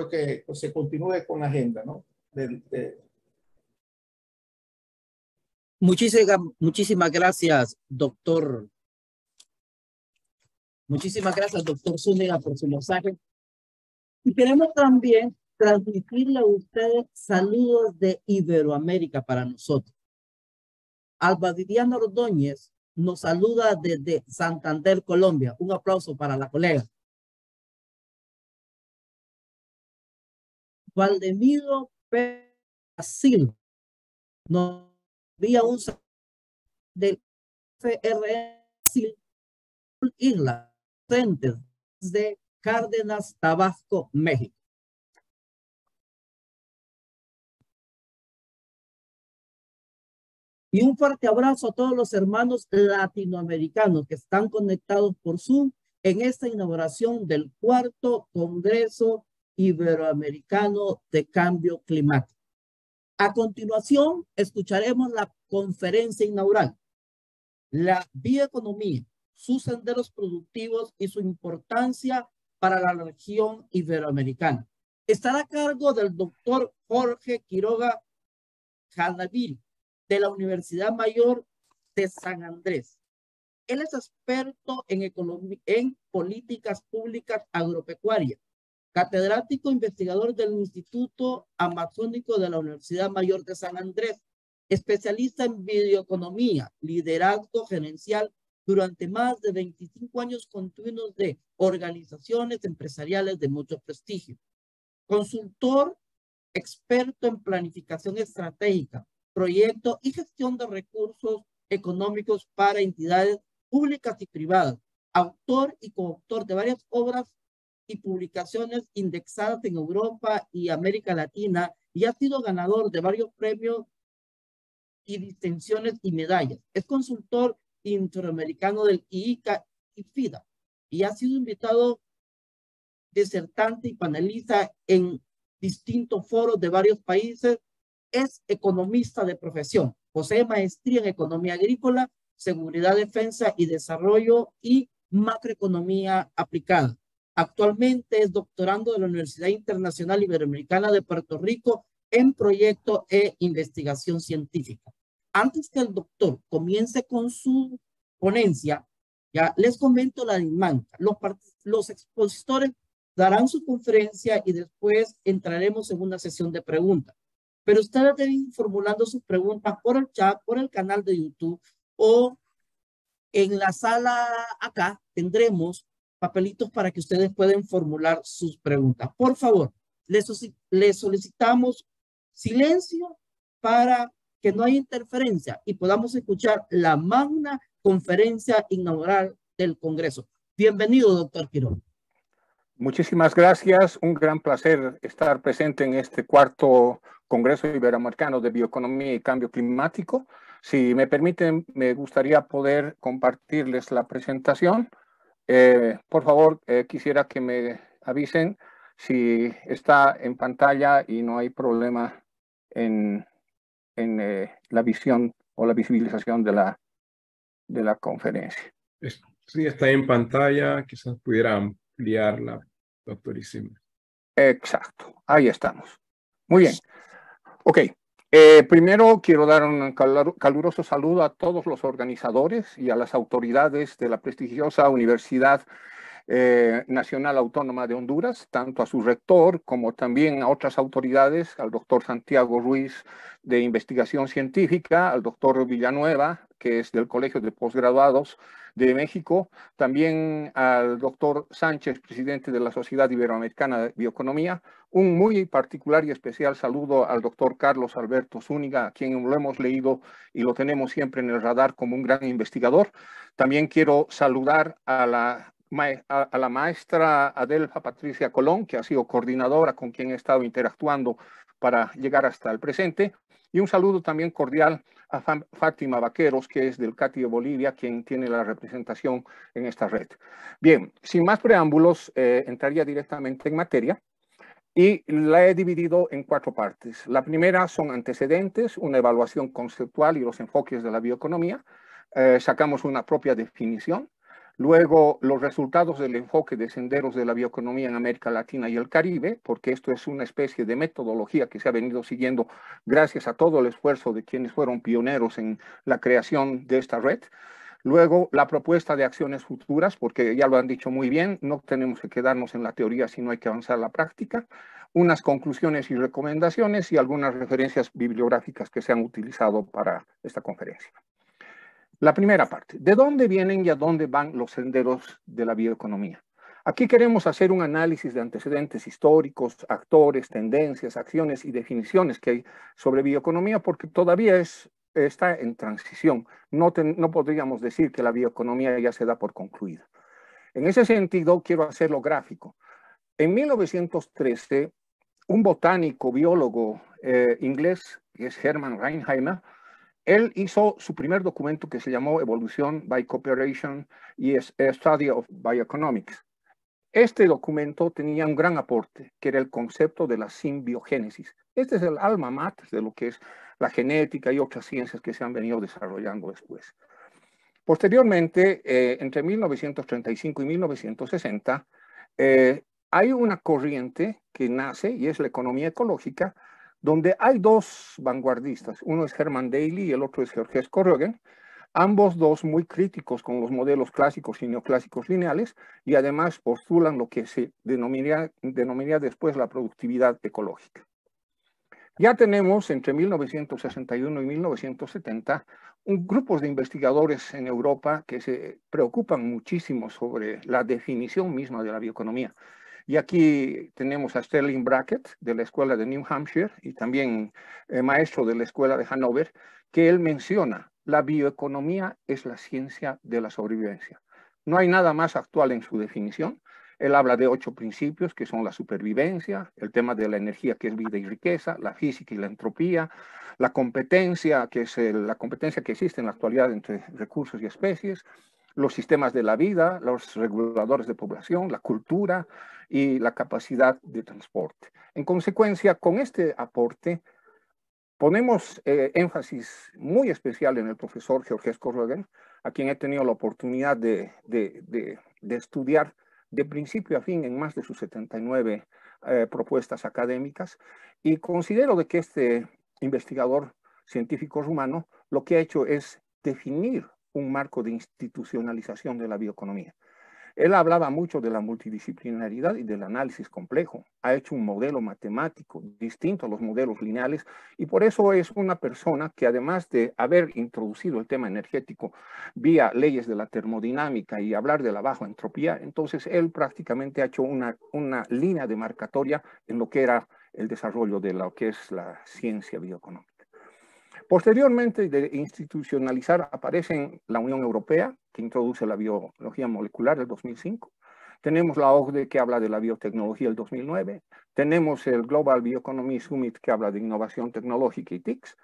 espero que pues, se continúe con la agenda, ¿no? Muchísimas gracias, doctor. Muchísimas gracias, doctor Zúñiga, por su mensaje. Y queremos también transmitirle a ustedes saludos de Iberoamérica para nosotros. Alba Viviana Ordóñez nos saluda desde Santander, Colombia. Un aplauso para la colega. Valdemiro Brasil nos envía un saludo del FRN Brasil, Isla Center de Cárdenas, Tabasco, México. Y un fuerte abrazo a todos los hermanos latinoamericanos que están conectados por Zoom en esta inauguración del 4º Congreso Iberoamericano de Cambio Climático. A continuación, escucharemos la conferencia inaugural, la bioeconomía, sus senderos productivos y su importancia para la región iberoamericana. Estará a cargo del doctor Jorge Quiroga Janaviri, de la Universidad Mayor de San Andrés. Él es experto en políticas públicas agropecuarias, catedrático investigador del Instituto Amazónico de la Universidad Mayor de San Andrés, especialista en bioeconomía, liderazgo gerencial durante más de 25 años continuos de organizaciones empresariales de mucho prestigio. Consultor, experto en planificación estratégica, proyecto y gestión de recursos económicos para entidades públicas y privadas, autor y coautor de varias obras y publicaciones indexadas en Europa y América Latina, y ha sido ganador de varios premios y distinciones y medallas. Es consultor interamericano del IICA y FIDA, y ha sido invitado disertante y panelista en distintos foros de varios países. Es economista de profesión, posee maestría en economía agrícola, seguridad, defensa y desarrollo y macroeconomía aplicada. Actualmente es doctorando de la Universidad Internacional Iberoamericana de Puerto Rico en proyecto e investigación científica. Antes que el doctor comience con su ponencia, ya les comento la dinámica. Los expositores darán su conferencia y después entraremos en una sesión de preguntas. Pero ustedes deben ir formulando sus preguntas por el chat, por el canal de YouTube, o en la sala acá tendremos papelitos para que ustedes puedan formular sus preguntas. Por favor, les solicitamos silencio para que no haya interferencia y podamos escuchar la magna conferencia inaugural del Congreso. Bienvenido, doctor Quiroga. Muchísimas gracias. Un gran placer estar presente en este 4º Congreso Iberoamericano de Bioeconomía y Cambio Climático. Si me permiten, me gustaría poder compartirles la presentación. Por favor, quisiera que me avisen si está en pantalla y no hay problema en la visión o la visibilización de la conferencia. Sí, está en pantalla. Quizás pudiera ampliarla, doctorísima. Exacto, ahí estamos. Muy bien. Ok, primero quiero dar un caluroso saludo a todos los organizadores y a las autoridades de la prestigiosa Universidad Nacional Autónoma de Honduras, tanto a su rector como también a otras autoridades, al doctor Santiago Ruiz de Investigación Científica, al doctor Villanueva, que es del Colegio de Postgraduados de México, también al doctor Sánchez, presidente de la Sociedad Iberoamericana de Bioeconomía. Un muy particular y especial saludo al doctor Carlos Alberto Zúñiga, a quien lo hemos leído y lo tenemos siempre en el radar como un gran investigador. También quiero saludar a la maestra Adelfa Patricia Colón, que ha sido coordinadora con quien he estado interactuando para llegar hasta el presente. Y un saludo también cordial a Fátima Vaqueros, que es del CATI de Bolivia, quien tiene la representación en esta red. Bien, sin más preámbulos, entraría directamente en materia y la he dividido en 4 partes. La primera son antecedentes, una evaluación conceptual y los enfoques de la bioeconomía. Sacamos una propia definición. Luego, los resultados del enfoque de senderos de la bioeconomía en América Latina y el Caribe, porque esto es una especie de metodología que se ha venido siguiendo gracias a todo el esfuerzo de quienes fueron pioneros en la creación de esta red. Luego, la propuesta de acciones futuras, porque ya lo han dicho muy bien, no tenemos que quedarnos en la teoría, sino hay que avanzar a la práctica. Unas conclusiones y recomendaciones y algunas referencias bibliográficas que se han utilizado para esta conferencia. La primera parte, ¿de dónde vienen y a dónde van los senderos de la bioeconomía? Aquí queremos hacer un análisis de antecedentes históricos, actores, tendencias, acciones y definiciones que hay sobre bioeconomía, porque todavía está en transición. No podríamos decir que la bioeconomía ya se da por concluida. En ese sentido, quiero hacerlo gráfico. En 1913, un botánico, biólogo inglés, que es Hermann Reinheimer, él hizo su primer documento que se llamó Evolution by Cooperation y Study of Bioeconomics. Este documento tenía un gran aporte, que era el concepto de la simbiogénesis. Este es el alma mater de lo que es la genética y otras ciencias que se han venido desarrollando después. Posteriormente, entre 1935 y 1960, hay una corriente que nace y es la economía ecológica, donde hay dos vanguardistas, uno es Herman Daly y el otro es Georges Corrigan, ambos dos muy críticos con los modelos clásicos y neoclásicos lineales y además postulan lo que se denominaría después la productividad ecológica. Ya tenemos entre 1961 y 1970 grupos de investigadores en Europa que se preocupan muchísimo sobre la definición misma de la bioeconomía. Y aquí tenemos a Sterling Brackett de la Escuela de New Hampshire y también maestro de la Escuela de Hannover, que él menciona, la bioeconomía es la ciencia de la sobrevivencia. No hay nada más actual en su definición. Él habla de 8 principios que son la supervivencia, el tema de la energía que es vida y riqueza, la física y la entropía, la competencia que es la competencia que existe en la actualidad entre recursos y especies, los sistemas de la vida, los reguladores de población, la cultura y la capacidad de transporte. En consecuencia, con este aporte, ponemos énfasis muy especial en el profesor Georges Corrigan, a quien he tenido la oportunidad de estudiar de principio a fin en más de sus 79 propuestas académicas, y considero de que este investigador científico rumano lo que ha hecho es definir un marco de institucionalización de la bioeconomía. Él hablaba mucho de la multidisciplinaridad y del análisis complejo. Ha hecho un modelo matemático distinto a los modelos lineales y por eso es una persona que además de haber introducido el tema energético vía leyes de la termodinámica y hablar de la baja entropía, entonces él prácticamente ha hecho una línea demarcatoria en lo que era el desarrollo de lo que es la ciencia bioeconómica. Posteriormente, de institucionalizar, aparece la Unión Europea, que introduce la biología molecular del 2005. Tenemos la OCDE, que habla de la biotecnología del 2009. Tenemos el Global Bioeconomy Summit, que habla de innovación tecnológica y TICs.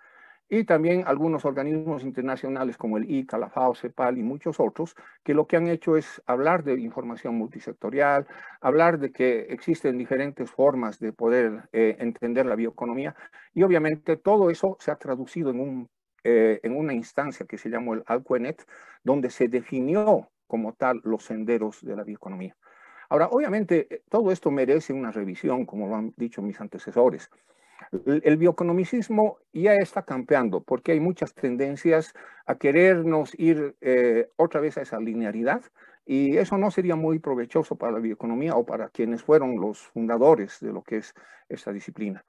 Y también algunos organismos internacionales como el ICA, la FAO, CEPAL y muchos otros, que lo que han hecho es hablar de información multisectorial, hablar de que existen diferentes formas de poder entender la bioeconomía, y obviamente todo eso se ha traducido en una instancia que se llamó el ALCOENET, donde se definió como tal los senderos de la bioeconomía. Ahora, obviamente, todo esto merece una revisión, como lo han dicho mis antecesores. El bioeconomicismo ya está campeando porque hay muchas tendencias a querernos ir otra vez a esa linealidad y eso no sería muy provechoso para la bioeconomía o para quienes fueron los fundadores de lo que es esta disciplina.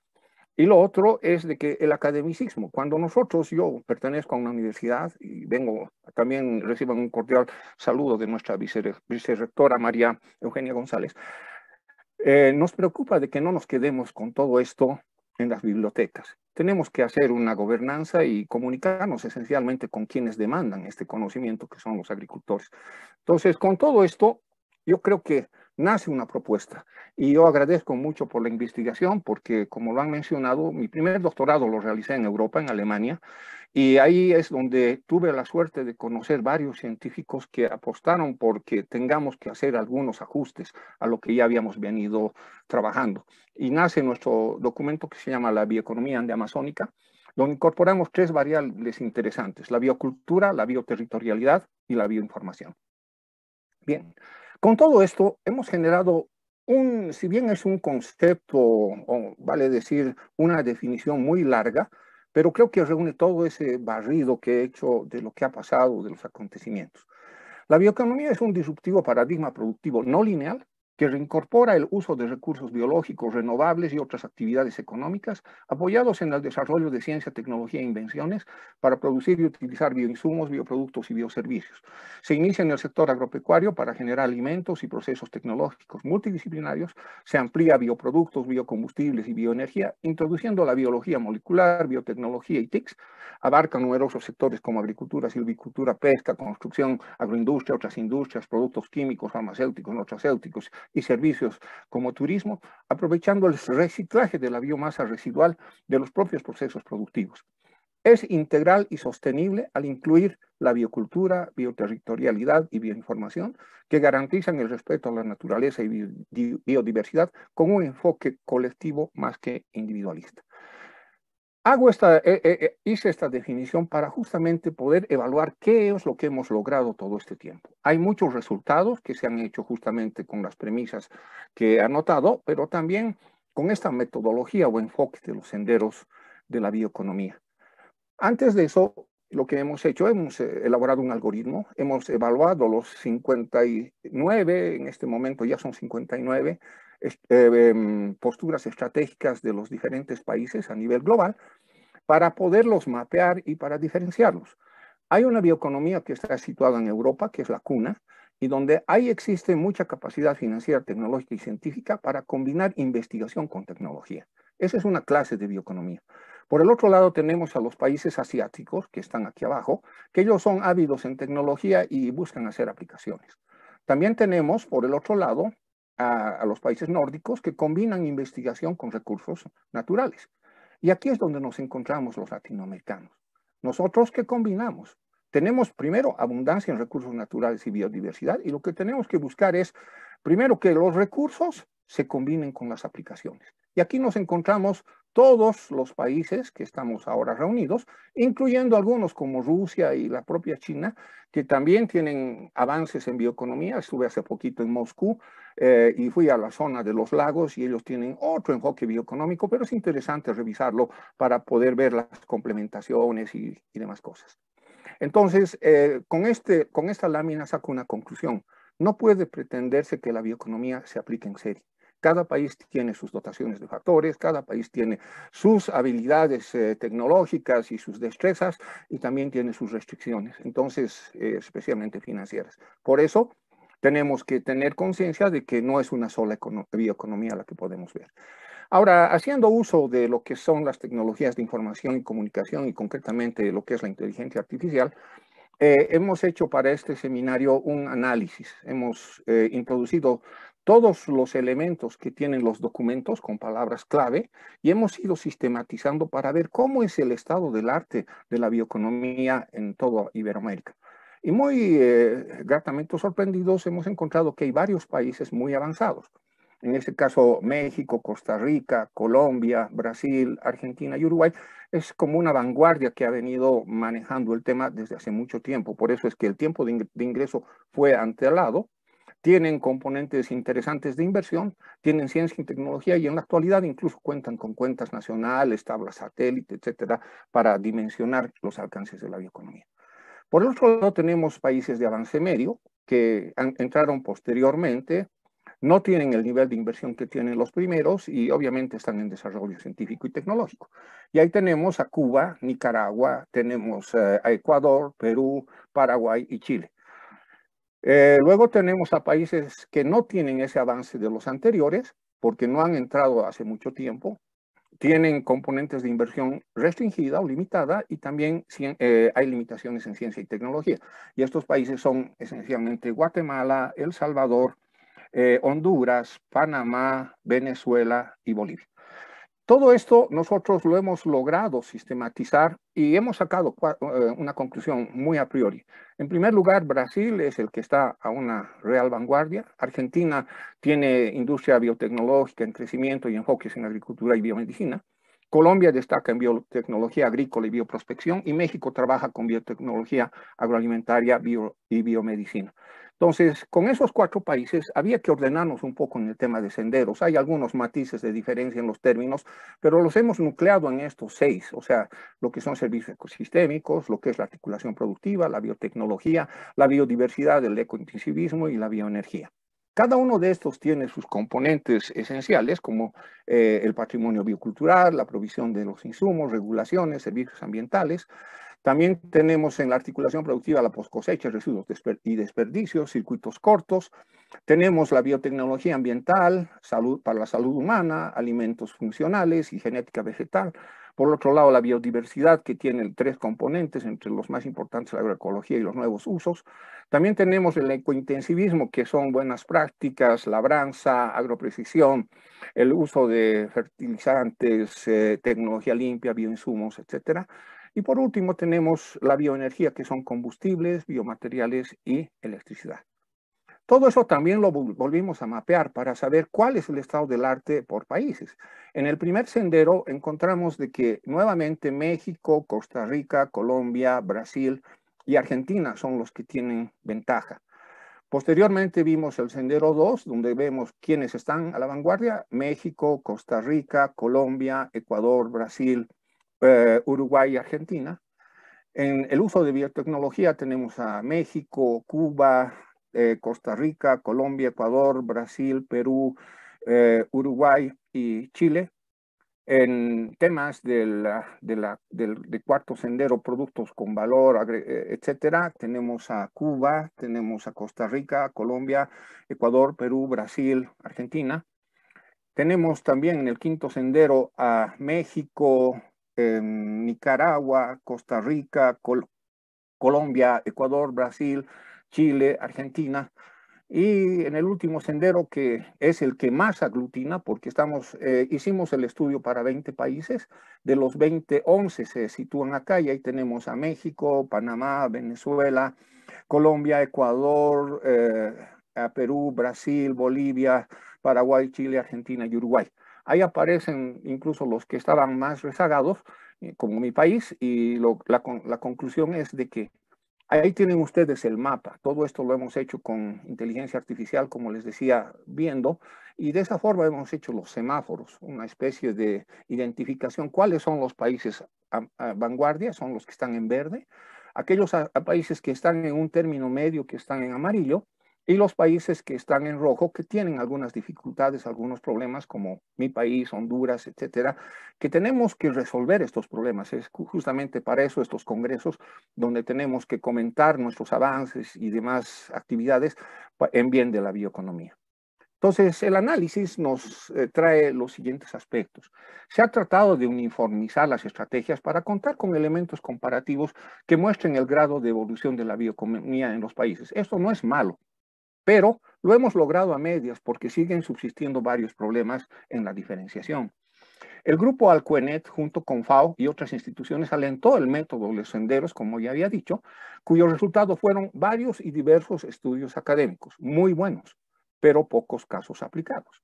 Y lo otro es de que el academicismo, cuando yo pertenezco a una universidad y también reciban un cordial saludo de nuestra vicerrectora María Eugenia González, nos preocupa de que no nos quedemos con todo esto en las bibliotecas. Tenemos que hacer una gobernanza y comunicarnos esencialmente con quienes demandan este conocimiento, que son los agricultores. Entonces, con todo esto, yo creo que nace una propuesta y yo agradezco mucho por la investigación porque, como lo han mencionado, mi primer doctorado lo realicé en Europa, en Alemania, y ahí es donde tuve la suerte de conocer varios científicos que apostaron porque tengamos que hacer algunos ajustes a lo que ya habíamos venido trabajando. Y nace nuestro documento que se llama La Bioeconomía Andeamazónica, donde incorporamos 3 variables interesantes: la biocultura, la bioterritorialidad y la bioinformación. Bien, con todo esto hemos generado si bien es un concepto, o vale decir, una definición muy larga, pero creo que reúne todo ese barrido que he hecho de lo que ha pasado, de los acontecimientos. La bioeconomía es un disruptivo paradigma productivo no lineal que reincorpora el uso de recursos biológicos renovables y otras actividades económicas apoyados en el desarrollo de ciencia, tecnología e invenciones para producir y utilizar bioinsumos, bioproductos y bioservicios. Se inicia en el sector agropecuario para generar alimentos y procesos tecnológicos multidisciplinarios, se amplía a bioproductos, biocombustibles y bioenergía, introduciendo la biología molecular, biotecnología y TICs, abarca numerosos sectores como agricultura, silvicultura, pesca, construcción, agroindustria, otras industrias, productos químicos, farmacéuticos, nutracéuticos y servicios como turismo, aprovechando el reciclaje de la biomasa residual de los propios procesos productivos. Es integral y sostenible al incluir la biocultura, bioterritorialidad y bioinformación que garantizan el respeto a la naturaleza y biodiversidad con un enfoque colectivo más que individualista. Hice esta definición para justamente poder evaluar qué es lo que hemos logrado todo este tiempo. Hay muchos resultados que se han hecho justamente con las premisas que he anotado, pero también con esta metodología o enfoque de los senderos de la bioeconomía. Antes de eso, lo que hemos hecho, hemos elaborado un algoritmo, hemos evaluado los 59, en este momento ya son 59, posturas estratégicas de los diferentes países a nivel global para poderlos mapear y para diferenciarlos. Hay una bioeconomía que está situada en Europa, que es la cuna, y donde ahí existe mucha capacidad financiera, tecnológica y científica para combinar investigación con tecnología. Esa es una clase de bioeconomía. Por el otro lado tenemos a los países asiáticos, que están aquí abajo, que ellos son ávidos en tecnología y buscan hacer aplicaciones. También tenemos, por el otro lado, a los países nórdicos que combinan investigación con recursos naturales. Y aquí es donde nos encontramos los latinoamericanos. Nosotros, ¿qué combinamos? Tenemos primero abundancia en recursos naturales y biodiversidad, y lo que tenemos que buscar es, primero, que los recursos se combinen con las aplicaciones. Y aquí nos encontramos todos los países que estamos ahora reunidos, incluyendo algunos como Rusia y la propia China, que también tienen avances en bioeconomía. Estuve hace poquito en Moscú y fui a la zona de los lagos y ellos tienen otro enfoque bioeconómico, pero es interesante revisarlo para poder ver las complementaciones y demás cosas. Entonces, con esta lámina saco una conclusión. No puede pretenderse que la bioeconomía se aplique en serie. Cada país tiene sus dotaciones de factores, cada país tiene sus habilidades tecnológicas y sus destrezas y también tiene sus restricciones, entonces, especialmente financieras. Por eso, tenemos que tener conciencia de que no es una sola bioeconomía la que podemos ver. Ahora, haciendo uso de lo que son las tecnologías de información y comunicación y concretamente lo que es la inteligencia artificial, hemos hecho para este seminario un análisis. Hemos introducido todos los elementos que tienen los documentos con palabras clave y hemos ido sistematizando para ver cómo es el estado del arte de la bioeconomía en toda Iberoamérica. Y muy gratamente sorprendidos hemos encontrado que hay varios países muy avanzados. En este caso, México, Costa Rica, Colombia, Brasil, Argentina y Uruguay es como una vanguardia que ha venido manejando el tema desde hace mucho tiempo. Por eso es que el tiempo de ingreso fue antelado. Tienen componentes interesantes de inversión, tienen ciencia y tecnología y en la actualidad incluso cuentan con cuentas nacionales, tablas satélite, etcétera, para dimensionar los alcances de la bioeconomía. Por el otro lado, tenemos países de avance medio que entraron posteriormente, no tienen el nivel de inversión que tienen los primeros y obviamente están en desarrollo científico y tecnológico. Y ahí tenemos a Cuba, Nicaragua, tenemos a Ecuador, Perú, Paraguay y Chile. Luego tenemos a países que no tienen ese avance de los anteriores porque no han entrado hace mucho tiempo, tienen componentes de inversión restringida o limitada y también hay limitaciones en ciencia y tecnología. Y estos países son esencialmente Guatemala, El Salvador, Honduras, Panamá, Venezuela y Bolivia. Todo esto nosotros lo hemos logrado sistematizar y hemos sacado una conclusión muy a priori. En primer lugar, Brasil es el que está a una real vanguardia. Argentina tiene industria biotecnológica en crecimiento y enfoques en agricultura y biomedicina. Colombia destaca en biotecnología agrícola y bioprospección y México trabaja con biotecnología agroalimentaria y biomedicina. Entonces, con esos 4 países había que ordenarnos un poco en el tema de senderos. Hay algunos matices de diferencia en los términos, pero los hemos nucleado en estos 6, o sea, lo que son servicios ecosistémicos, lo que es la articulación productiva, la biotecnología, la biodiversidad, el ecointensivismo y la bioenergía. Cada uno de estos tiene sus componentes esenciales, como el patrimonio biocultural, la provisión de los insumos, regulaciones, servicios ambientales. También tenemos en la articulación productiva la poscosecha, residuos y desperdicios, circuitos cortos. Tenemos la biotecnología ambiental, salud para la salud humana, alimentos funcionales y genética vegetal. Por otro lado, la biodiversidad, que tiene 3 componentes, entre los más importantes la agroecología y los nuevos usos. También tenemos el ecointensivismo, que son buenas prácticas, labranza, agroprecisión, el uso de fertilizantes, tecnología limpia, bioinsumos, etcétera. Y por último tenemos la bioenergía, que son combustibles, biomateriales y electricidad. Todo eso también lo volvimos a mapear para saber cuál es el estado del arte por países. En el primer sendero encontramos de que nuevamente México, Costa Rica, Colombia, Brasil y Argentina son los que tienen ventaja. Posteriormente vimos el sendero 2, donde vemos quiénes están a la vanguardia: México, Costa Rica, Colombia, Ecuador, Brasil, Uruguay y Argentina. En el uso de biotecnología tenemos a México, Cuba, Costa Rica, Colombia, Ecuador, Brasil, Perú, Uruguay y Chile. En temas del cuarto sendero, productos con valor, etcétera, tenemos a Cuba, tenemos a Costa Rica, Colombia, Ecuador, Perú, Brasil, Argentina. Tenemos también en el quinto sendero a México, Nicaragua, Costa Rica, Colombia, Ecuador, Brasil, Chile, Argentina. Y en el último sendero, que es el que más aglutina, porque hicimos el estudio para 20 países, de los 20, 11 se sitúan acá, y ahí tenemos a México, Panamá, Venezuela, Colombia, Ecuador, a Perú, Brasil, Bolivia, Paraguay, Chile, Argentina y Uruguay. Ahí aparecen incluso los que estaban más rezagados, como mi país, y la conclusión es de que ahí tienen ustedes el mapa. Todo esto lo hemos hecho con inteligencia artificial, como les decía, viendo, y de esa forma hemos hecho los semáforos, una especie de identificación. ¿Cuáles son los países a vanguardia? Son los que están en verde. Aquellos países que están en un término medio, que están en amarillo, y los países que están en rojo, que tienen algunas dificultades, algunos problemas, como mi país, Honduras, etcétera, que tenemos que resolver estos problemas. Es justamente para eso estos congresos, donde tenemos que comentar nuestros avances y demás actividades en bien de la bioeconomía. Entonces, el análisis nos trae los siguientes aspectos. Se ha tratado de uniformizar las estrategias para contar con elementos comparativos que muestren el grado de evolución de la bioeconomía en los países. Esto no es malo, pero lo hemos logrado a medias porque siguen subsistiendo varios problemas en la diferenciación. El grupo Alcuenet, junto con FAO y otras instituciones, alentó el método de los senderos, como ya había dicho, cuyos resultados fueron varios y diversos estudios académicos, muy buenos, pero pocos casos aplicados.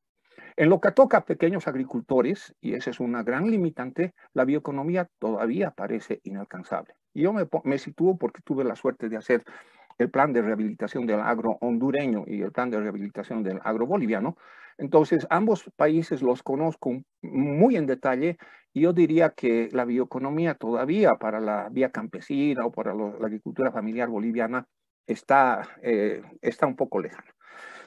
En lo que toca a pequeños agricultores, y esa es una gran limitante, la bioeconomía todavía parece inalcanzable. Y yo me sitúo porque tuve la suerte de hacer el plan de rehabilitación del agro hondureño y el plan de rehabilitación del agro boliviano. Entonces, ambos países los conozco muy en detalle, y yo diría que la bioeconomía todavía para la vía campesina o para la agricultura familiar boliviana está un poco lejana.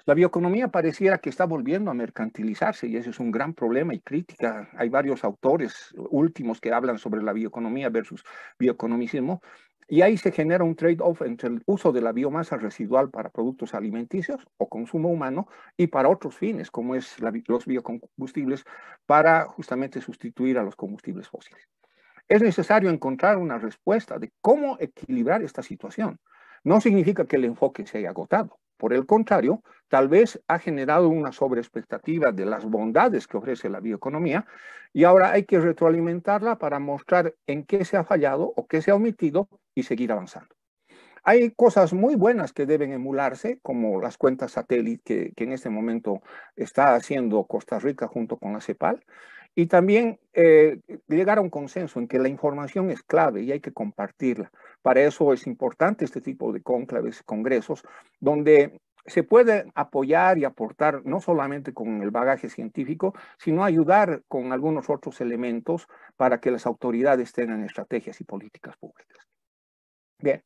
La bioeconomía pareciera que está volviendo a mercantilizarse, y ese es un gran problema y crítica. Hay varios autores últimos que hablan sobre la bioeconomía versus bioeconomicismo, y ahí se genera un trade-off entre el uso de la biomasa residual para productos alimenticios o consumo humano y para otros fines, como es los biocombustibles, para justamente sustituir a los combustibles fósiles. Es necesario encontrar una respuesta de cómo equilibrar esta situación. No significa que el enfoque se haya agotado. Por el contrario, tal vez ha generado una sobreexpectativa de las bondades que ofrece la bioeconomía, y ahora hay que retroalimentarla para mostrar en qué se ha fallado o qué se ha omitido y seguir avanzando. Hay cosas muy buenas que deben emularse, como las cuentas satélite que en este momento está haciendo Costa Rica junto con la CEPAL, y también llegar a un consenso en que la información es clave y hay que compartirla, Para eso es importante este tipo de cónclaves, congresos, donde se puede apoyar y aportar no solamente con el bagaje científico, sino ayudar con algunos otros elementos para que las autoridades tengan estrategias y políticas públicas. Bien,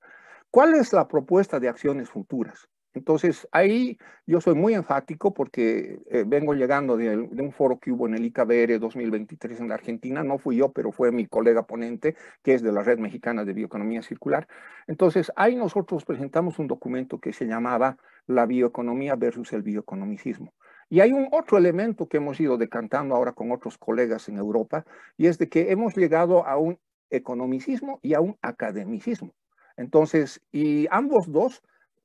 ¿cuál es la propuesta de acciones futuras? Entonces, ahí yo soy muy enfático porque vengo llegando de un foro que hubo en el ICABR 2023 en la Argentina. No fui yo, pero fue mi colega ponente, que es de la Red Mexicana de Bioeconomía Circular. Entonces, ahí nosotros presentamos un documento que se llamaba La bioeconomía versus el bioeconomicismo. Y hay un otro elemento que hemos ido decantando ahora con otros colegas en Europa, y es de que hemos llegado a un economicismo y a un academicismo. Entonces, y ambos dos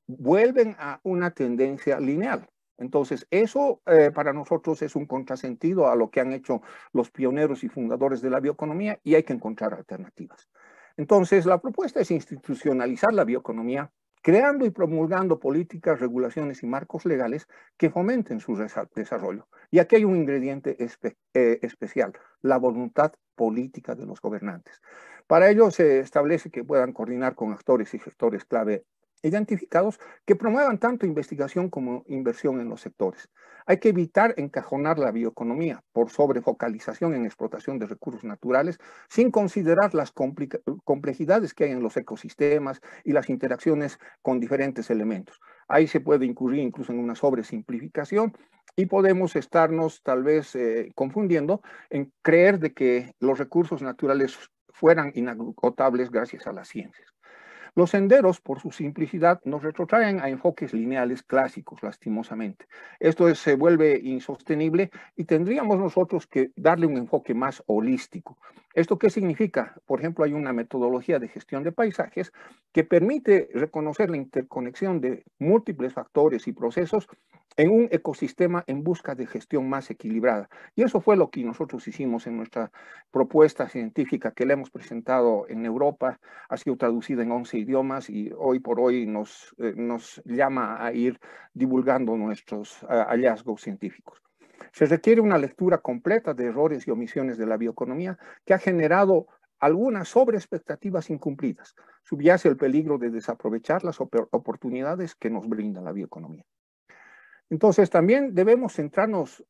vuelven a una tendencia lineal. Entonces, eso para nosotros es un contrasentido a lo que han hecho los pioneros y fundadores de la bioeconomía y hay que encontrar alternativas. Entonces, la propuesta es institucionalizar la bioeconomía, creando y promulgando políticas, regulaciones y marcos legales que fomenten su desarrollo. Y aquí hay un ingrediente especial, la voluntad política de los gobernantes. Para ello se establece que puedan coordinar con actores y gestores clave identificados que promuevan tanto investigación como inversión en los sectores. Hay que evitar encajonar la bioeconomía por sobrefocalización en explotación de recursos naturales sin considerar las complejidades que hay en los ecosistemas y las interacciones con diferentes elementos. Ahí se puede incurrir incluso en una sobresimplificación y podemos estarnos tal vez confundiendo en creer de que los recursos naturales fueran inagotables gracias a las ciencias. Los senderos, por su simplicidad, nos retrotraen a enfoques lineales clásicos, lastimosamente. Esto se vuelve insostenible y tendríamos nosotros que darle un enfoque más holístico. ¿Esto qué significa? Por ejemplo, hay una metodología de gestión de paisajes que permite reconocer la interconexión de múltiples factores y procesos en un ecosistema en busca de gestión más equilibrada. Y eso fue lo que nosotros hicimos en nuestra propuesta científica que le hemos presentado en Europa, ha sido traducida en 11 idiomas y hoy por hoy nos llama a ir divulgando nuestros hallazgos científicos. Se requiere una lectura completa de errores y omisiones de la bioeconomía que ha generado algunas sobreexpectativas incumplidas. Subyace el peligro de desaprovechar las oportunidades que nos brinda la bioeconomía. Entonces, también debemos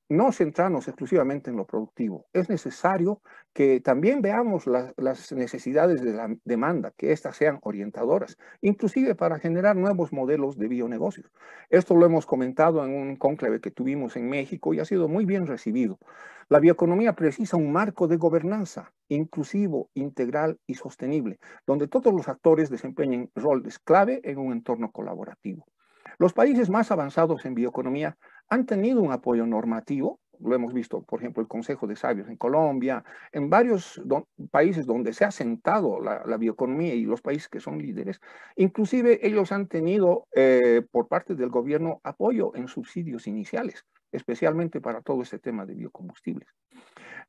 no centrarnos exclusivamente en lo productivo. Es necesario que también veamos las necesidades de la demanda, que éstas sean orientadoras, inclusive para generar nuevos modelos de bionegocios. Esto lo hemos comentado en un cónclave que tuvimos en México y ha sido muy bien recibido. La bioeconomía precisa un marco de gobernanza inclusivo, integral y sostenible, donde todos los actores desempeñen roles clave en un entorno colaborativo. Los países más avanzados en bioeconomía han tenido un apoyo normativo, lo hemos visto, por ejemplo, el Consejo de Sabios en Colombia, en varios países donde se ha sentado la bioeconomía y los países que son líderes, inclusive ellos han tenido por parte del gobierno apoyo en subsidios iniciales, especialmente para todo este tema de biocombustibles.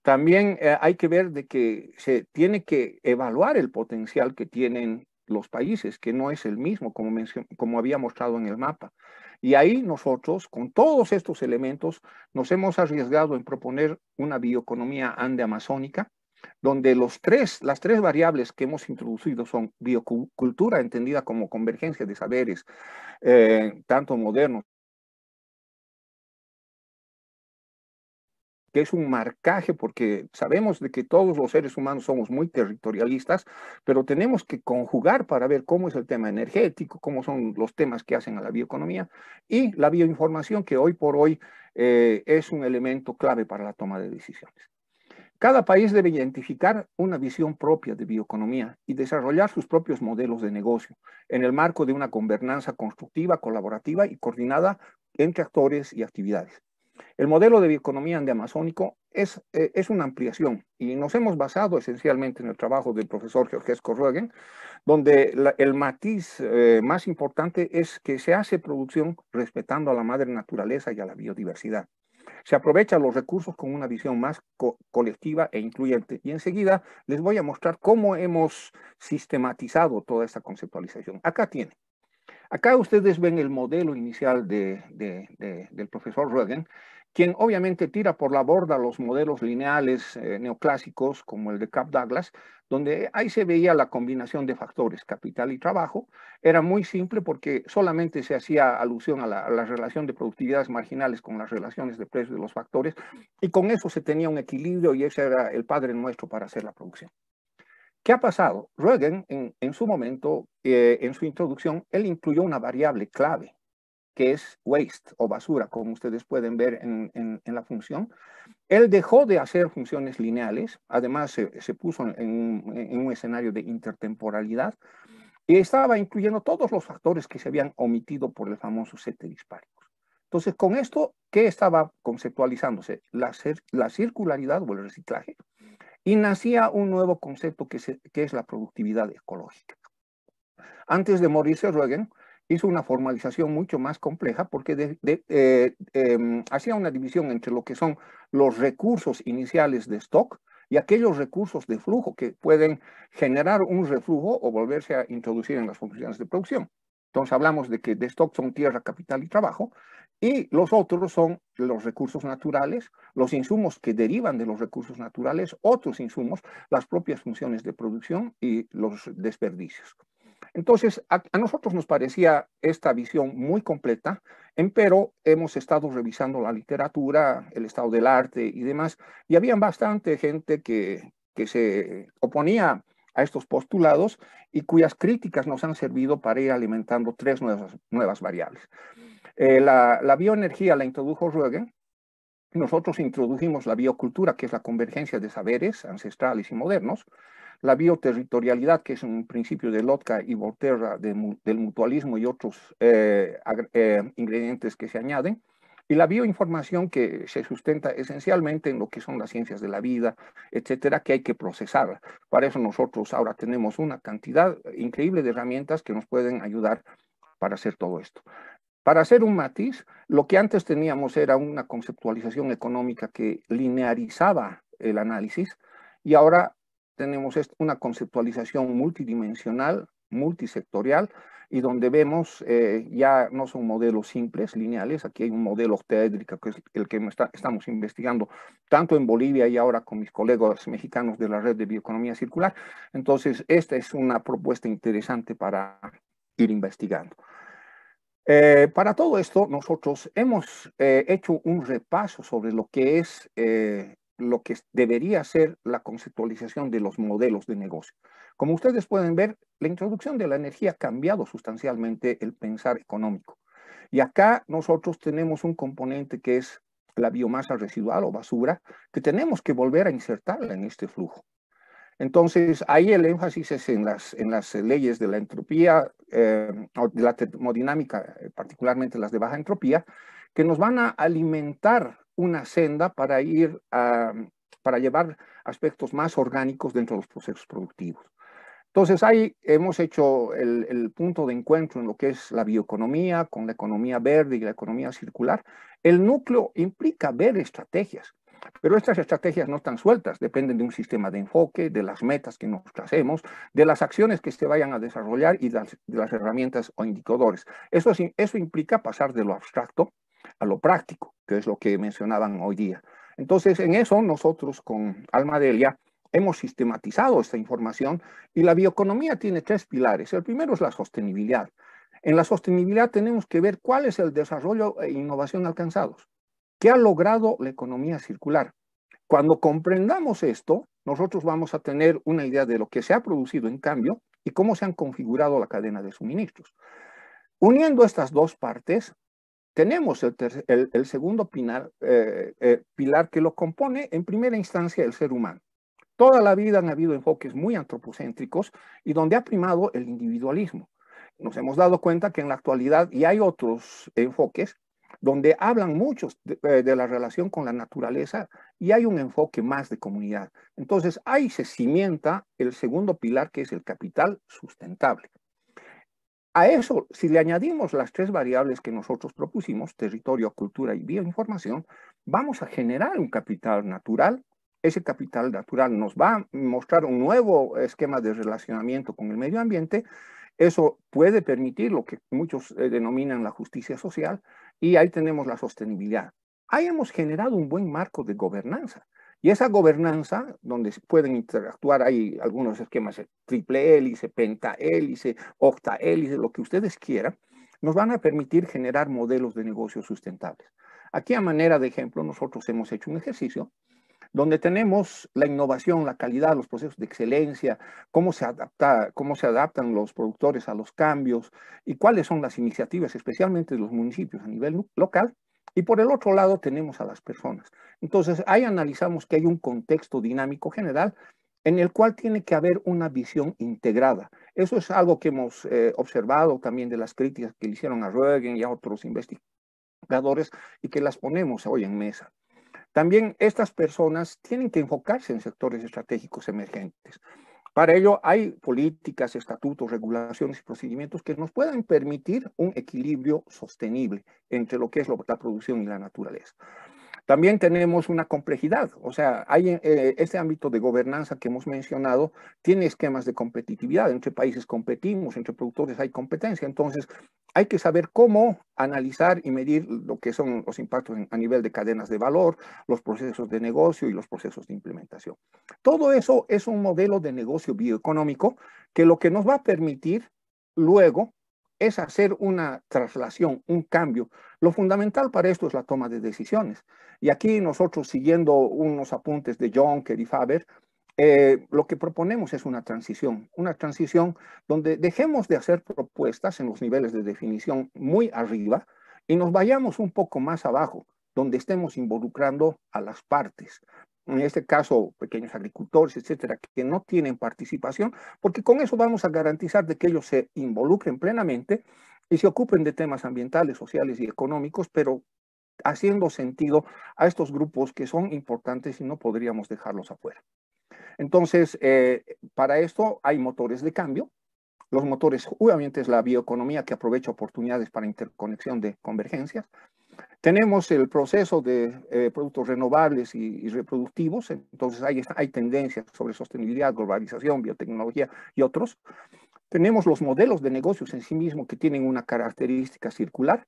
También hay que ver de que se tiene que evaluar el potencial que tienen los países, que no es el mismo como había mostrado en el mapa. Y ahí nosotros, con todos estos elementos, nos hemos arriesgado en proponer una bioeconomía ande-amazónica, donde las tres variables que hemos introducido son biocultura, entendida como convergencia de saberes, tanto modernos, que es un marcaje, porque sabemos de que todos los seres humanos somos muy territorialistas, pero tenemos que conjugar para ver cómo es el tema energético, cómo son los temas que hacen a la bioeconomía, y la bioinformación, que hoy por hoy es un elemento clave para la toma de decisiones. Cada país debe identificar una visión propia de bioeconomía y desarrollar sus propios modelos de negocio en el marco de una gobernanza constructiva, colaborativa y coordinada entre actores y actividades. El modelo de bioeconomía ande-amazónico es una ampliación y nos hemos basado esencialmente en el trabajo del profesor Georgescu Ruegen, donde el matiz más importante es que se hace producción respetando a la madre naturaleza y a la biodiversidad. Se aprovechan los recursos con una visión más colectiva e incluyente. Y enseguida les voy a mostrar cómo hemos sistematizado toda esta conceptualización. Acá tiene. Acá ustedes ven el modelo inicial del profesor Ruegen, quien obviamente tira por la borda los modelos lineales neoclásicos como el de Kraft Douglas, donde ahí se veía la combinación de factores, capital y trabajo. Era muy simple porque solamente se hacía alusión a la relación de productividades marginales con las relaciones de precios de los factores, y con eso se tenía un equilibrio y ese era el padre nuestro para hacer la producción. ¿Qué ha pasado? Rögen, en su momento, en su introducción, él incluyó una variable clave, que es waste o basura, como ustedes pueden ver en la función. Él dejó de hacer funciones lineales, además se puso en un escenario de intertemporalidad y estaba incluyendo todos los factores que se habían omitido por el famoso ceteris paribus. Entonces, con esto, ¿qué estaba conceptualizándose? La circularidad o el reciclaje, y nacía un nuevo concepto que es la productividad ecológica. Antes de morirse, Rögen hizo una formalización mucho más compleja porque hacía una división entre lo que son los recursos iniciales de stock y aquellos recursos de flujo que pueden generar un reflujo o volverse a introducir en las funciones de producción. Entonces hablamos de que de stock son tierra, capital y trabajo, y los otros son los recursos naturales, los insumos que derivan de los recursos naturales, otros insumos, las propias funciones de producción y los desperdicios. Entonces, a nosotros nos parecía esta visión muy completa, pero hemos estado revisando la literatura, el estado del arte y demás, y había bastante gente que se oponía a estos postulados y cuyas críticas nos han servido para ir alimentando tres nuevas variables. La bioenergía la introdujo Rögen. Nosotros introdujimos la biocultura, que es la convergencia de saberes ancestrales y modernos, la bioterritorialidad, que es un principio de Lotka y Volterra del mutualismo y otros ingredientes que se añaden, y la bioinformación, que se sustenta esencialmente en lo que son las ciencias de la vida, etcétera, que hay que procesar. Para eso nosotros ahora tenemos una cantidad increíble de herramientas que nos pueden ayudar para hacer todo esto. Para hacer un matiz, lo que antes teníamos era una conceptualización económica que linearizaba el análisis, y ahora tenemos una conceptualización multidimensional, multisectorial, y donde vemos ya no son modelos simples, lineales. Aquí hay un modelo octaédrico, que es el que estamos investigando tanto en Bolivia y ahora con mis colegas mexicanos de la Red de Bioeconomía Circular. Entonces, esta es una propuesta interesante para ir investigando. Para todo esto, nosotros hemos hecho un repaso sobre lo que es lo que debería ser la conceptualización de los modelos de negocio. Como ustedes pueden ver, la introducción de la energía ha cambiado sustancialmente el pensar económico. Y acá nosotros tenemos un componente que es la biomasa residual o basura, que tenemos que volver a insertarla en este flujo. Entonces, ahí el énfasis es en las leyes de la entropía, de la termodinámica, particularmente las de baja entropía, que nos van a alimentar una senda para para llevar aspectos más orgánicos dentro de los procesos productivos. Entonces, ahí hemos hecho el punto de encuentro en lo que es la bioeconomía con la economía verde y la economía circular. El núcleo implica ver estrategias. Pero estas estrategias no están sueltas, dependen de un sistema de enfoque, de las metas que nos tracemos, de las acciones que se vayan a desarrollar y de las herramientas o indicadores. Eso implica pasar de lo abstracto a lo práctico, que es lo que mencionaban hoy día. Entonces, en eso nosotros con Almadelia hemos sistematizado esta información, y la bioeconomía tiene tres pilares. El primero es la sostenibilidad. En la sostenibilidad tenemos que ver cuál es el desarrollo e innovación alcanzados. ¿Qué ha logrado la economía circular? Cuando comprendamos esto, nosotros vamos a tener una idea de lo que se ha producido en cambio y cómo se han configurado la cadena de suministros. Uniendo estas dos partes, tenemos el segundo pilar que lo compone en primera instancia el ser humano. Toda la vida han habido enfoques muy antropocéntricos y donde ha primado el individualismo. Nos hemos dado cuenta que en la actualidad y hay otros enfoques donde hablan muchos de la relación con la naturaleza y hay un enfoque más de comunidad. Entonces, ahí se cimienta el segundo pilar, que es el capital sustentable. A eso, si le añadimos las tres variables que nosotros propusimos, territorio, cultura y bioinformación, vamos a generar un capital natural. Ese capital natural nos va a mostrar un nuevo esquema de relacionamiento con el medio ambiente. Eso puede permitir lo que muchos denominan la justicia social, y ahí tenemos la sostenibilidad. ahí hemos generado un buen marco de gobernanza. Y esa gobernanza, donde pueden interactuar, hay algunos esquemas de triple hélice, pentahélice, octahélice, lo que ustedes quieran, nos van a permitir generar modelos de negocios sustentables. Aquí, a manera de ejemplo, nosotros hemos hecho un ejercicio donde tenemos la innovación, la calidad, los procesos de excelencia, cómo se adaptan los productores a los cambios y cuáles son las iniciativas, especialmente de los municipios a nivel local. Y por el otro lado tenemos a las personas. Entonces, ahí analizamos que hay un contexto dinámico general en el cual tiene que haber una visión integrada. Eso es algo que hemos observado también de las críticas que le hicieron a Roegen y a otros investigadores y que las ponemos hoy en mesa. También estas personas tienen que enfocarse en sectores estratégicos emergentes. Para ello hay políticas, estatutos, regulaciones y procedimientos que nos puedan permitir un equilibrio sostenible entre lo que es la producción y la naturaleza. También tenemos una complejidad, o sea, hay este ámbito de gobernanza que hemos mencionado, tiene esquemas de competitividad, entre países competimos, entre productores hay competencia, entonces hay que saber cómo analizar y medir lo que son los impactos a nivel de cadenas de valor, los procesos de negocio y los procesos de implementación. Todo eso es un modelo de negocio bioeconómico que lo que nos va a permitir luego es hacer una traslación, un cambio. Lo fundamental para esto es la toma de decisiones. Y aquí nosotros, siguiendo unos apuntes de Jonker y Faber, lo que proponemos es una transición donde dejemos de hacer propuestas en los niveles de definición muy arriba y nos vayamos un poco más abajo, donde estemos involucrando a las partes. En este caso, pequeños agricultores, etcétera, que no tienen participación, porque con eso vamos a garantizar de que ellos se involucren plenamente y se ocupen de temas ambientales, sociales y económicos, pero haciendo sentido a estos grupos que son importantes y no podríamos dejarlos afuera. Entonces, para esto hay motores de cambio. Los motores, obviamente, es la bioeconomía que aprovecha oportunidades para interconexión de convergencias. Tenemos el proceso de productos renovables y reproductivos, entonces hay tendencias sobre sostenibilidad, globalización, biotecnología y otros. Tenemos los modelos de negocios en sí mismos que tienen una característica circular.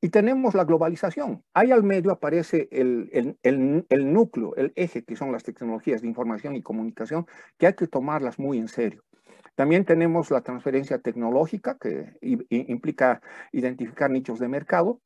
Y tenemos la globalización. Ahí al medio aparece el núcleo, el eje, que son las tecnologías de información y comunicación, que hay que tomarlas muy en serio. También tenemos la transferencia tecnológica, que implica identificar nichos de mercado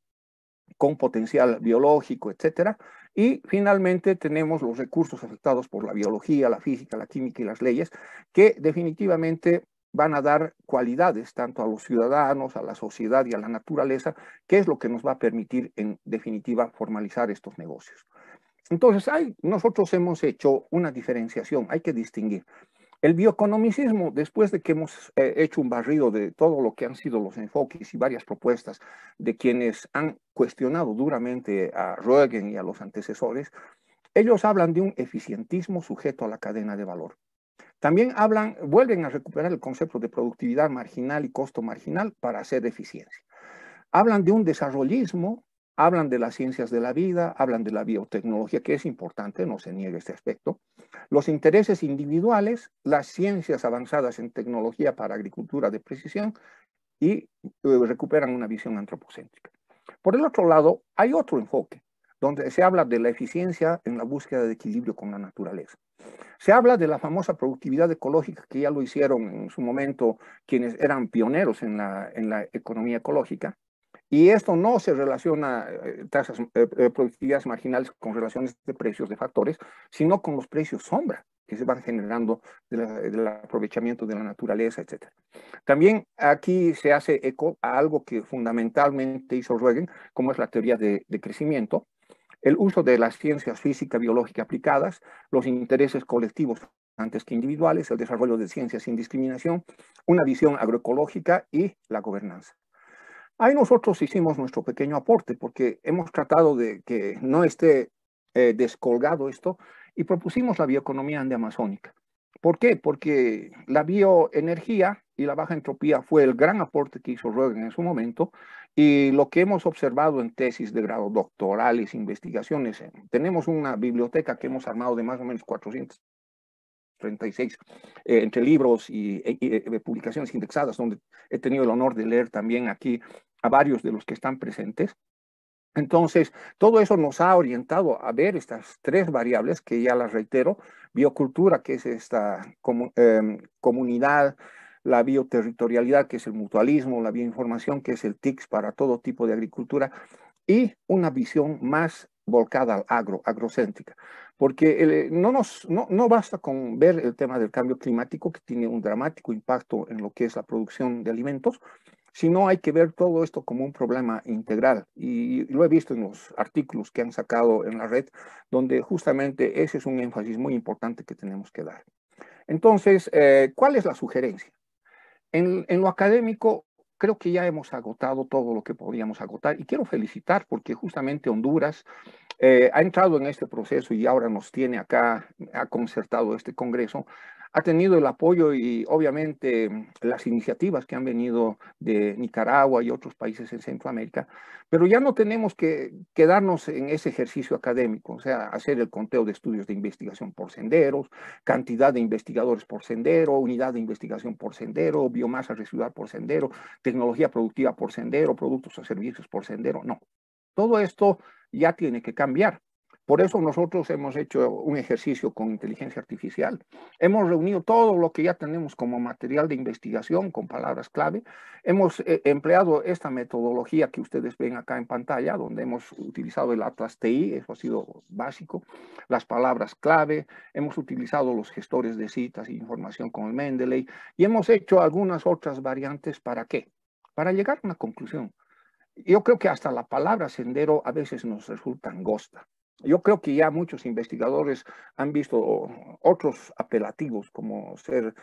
con potencial biológico, etcétera. Y finalmente tenemos los recursos afectados por la biología, la física, la química y las leyes, que definitivamente van a dar cualidades tanto a los ciudadanos, a la sociedad y a la naturaleza, que es lo que nos va a permitir, en definitiva, formalizar estos negocios. Entonces, nosotros hemos hecho una diferenciación, hay que distinguir. El bioeconomicismo, después de que hemos hecho un barrido de todo lo que han sido los enfoques y varias propuestas de quienes han cuestionado duramente a Roegen y a los antecesores, ellos hablan de un eficientismo sujeto a la cadena de valor. También vuelven a recuperar el concepto de productividad marginal y costo marginal para hacer eficiencia. Hablan de un desarrollismo, hablan de las ciencias de la vida, hablan de la biotecnología, que es importante, no se niega este aspecto, los intereses individuales, las ciencias avanzadas en tecnología para agricultura de precisión y recuperan una visión antropocéntrica. Por el otro lado, hay otro enfoque, donde se habla de la eficiencia en la búsqueda de equilibrio con la naturaleza. Se habla de la famosa productividad ecológica, que ya lo hicieron en su momento quienes eran pioneros en la economía ecológica, y esto no se relaciona tasas productividades marginales con relaciones de precios de factores, sino con los precios sombra que se van generando del aprovechamiento de la naturaleza, etc. También aquí se hace eco a algo que fundamentalmente hizo Roegen, como es la teoría de crecimiento, el uso de las ciencias física, biológica aplicadas, los intereses colectivos antes que individuales, el desarrollo de ciencias sin discriminación, una visión agroecológica y la gobernanza. Ahí nosotros hicimos nuestro pequeño aporte porque hemos tratado de que no esté descolgado esto y propusimos la bioeconomía andeamazónica. ¿Por qué? Porque la bioenergía y la baja entropía fue el gran aporte que hizo Roegen en su momento y lo que hemos observado en tesis de grado doctorales, investigaciones, tenemos una biblioteca que hemos armado de más o menos 436 entre libros y publicaciones indexadas, donde he tenido el honor de leer también aquí a varios de los que están presentes. Entonces, todo eso nos ha orientado a ver estas tres variables que ya las reitero: biocultura, que es esta comunidad; la bioterritorialidad, que es el mutualismo; la bioinformación, que es el TICS para todo tipo de agricultura; y una visión más volcada al agrocéntrica. Porque no basta con ver el tema del cambio climático, que tiene un dramático impacto en lo que es la producción de alimentos, sino hay que ver todo esto como un problema integral. Y lo he visto en los artículos que han sacado en la red, donde justamente ese es un énfasis muy importante que tenemos que dar. Entonces, ¿cuál es la sugerencia? En lo académico, creo que ya hemos agotado todo lo que podíamos agotar, y quiero felicitar porque justamente Honduras ha entrado en este proceso y ahora nos tiene acá, ha concertado este congreso, ha tenido el apoyo y obviamente las iniciativas que han venido de Nicaragua y otros países en Centroamérica, pero ya no tenemos que quedarnos en ese ejercicio académico, o sea, hacer el conteo de estudios de investigación por senderos, cantidad de investigadores por sendero, unidad de investigación por sendero, biomasa residual por sendero, tecnología productiva por sendero, productos o servicios por sendero. No, todo esto ya tiene que cambiar. Por eso nosotros hemos hecho un ejercicio con inteligencia artificial. Hemos reunido todo lo que ya tenemos como material de investigación con palabras clave. Hemos empleado esta metodología que ustedes ven acá en pantalla, donde hemos utilizado el Atlas TI, eso ha sido básico, las palabras clave. Hemos utilizado los gestores de citas e información con el Mendeley, y hemos hecho algunas otras variantes. ¿Para qué? Para llegar a una conclusión. Yo creo que hasta la palabra sendero a veces nos resulta angosta. Yo creo que ya muchos investigadores han visto otros apelativos, como ser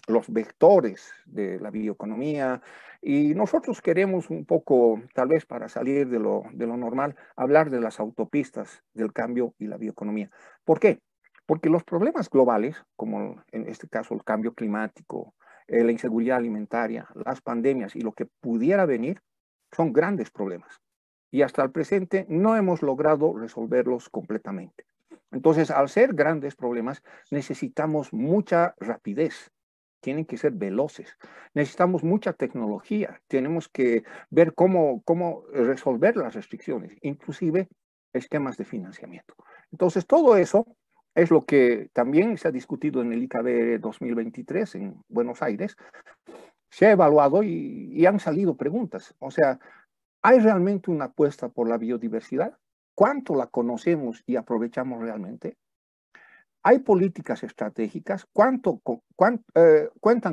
los vectores de la bioeconomía, y nosotros queremos un poco, tal vez para salir de lo normal, hablar de las autopistas del cambio y la bioeconomía. ¿Por qué? Porque los problemas globales, como en este caso el cambio climático, la inseguridad alimentaria, las pandemias y lo que pudiera venir, son grandes problemas. Y hasta el presente no hemos logrado resolverlos completamente. Entonces, al ser grandes problemas, necesitamos mucha rapidez. Tienen que ser veloces. Necesitamos mucha tecnología. Tenemos que ver cómo resolver las restricciones, inclusive esquemas de financiamiento. Entonces, todo eso es lo que también se ha discutido en el IKB 2023 en Buenos Aires. Se ha evaluado y han salido preguntas. O sea, ¿hay realmente una apuesta por la biodiversidad? ¿Cuánto la conocemos y aprovechamos realmente? ¿Hay políticas estratégicas? ¿Cuentan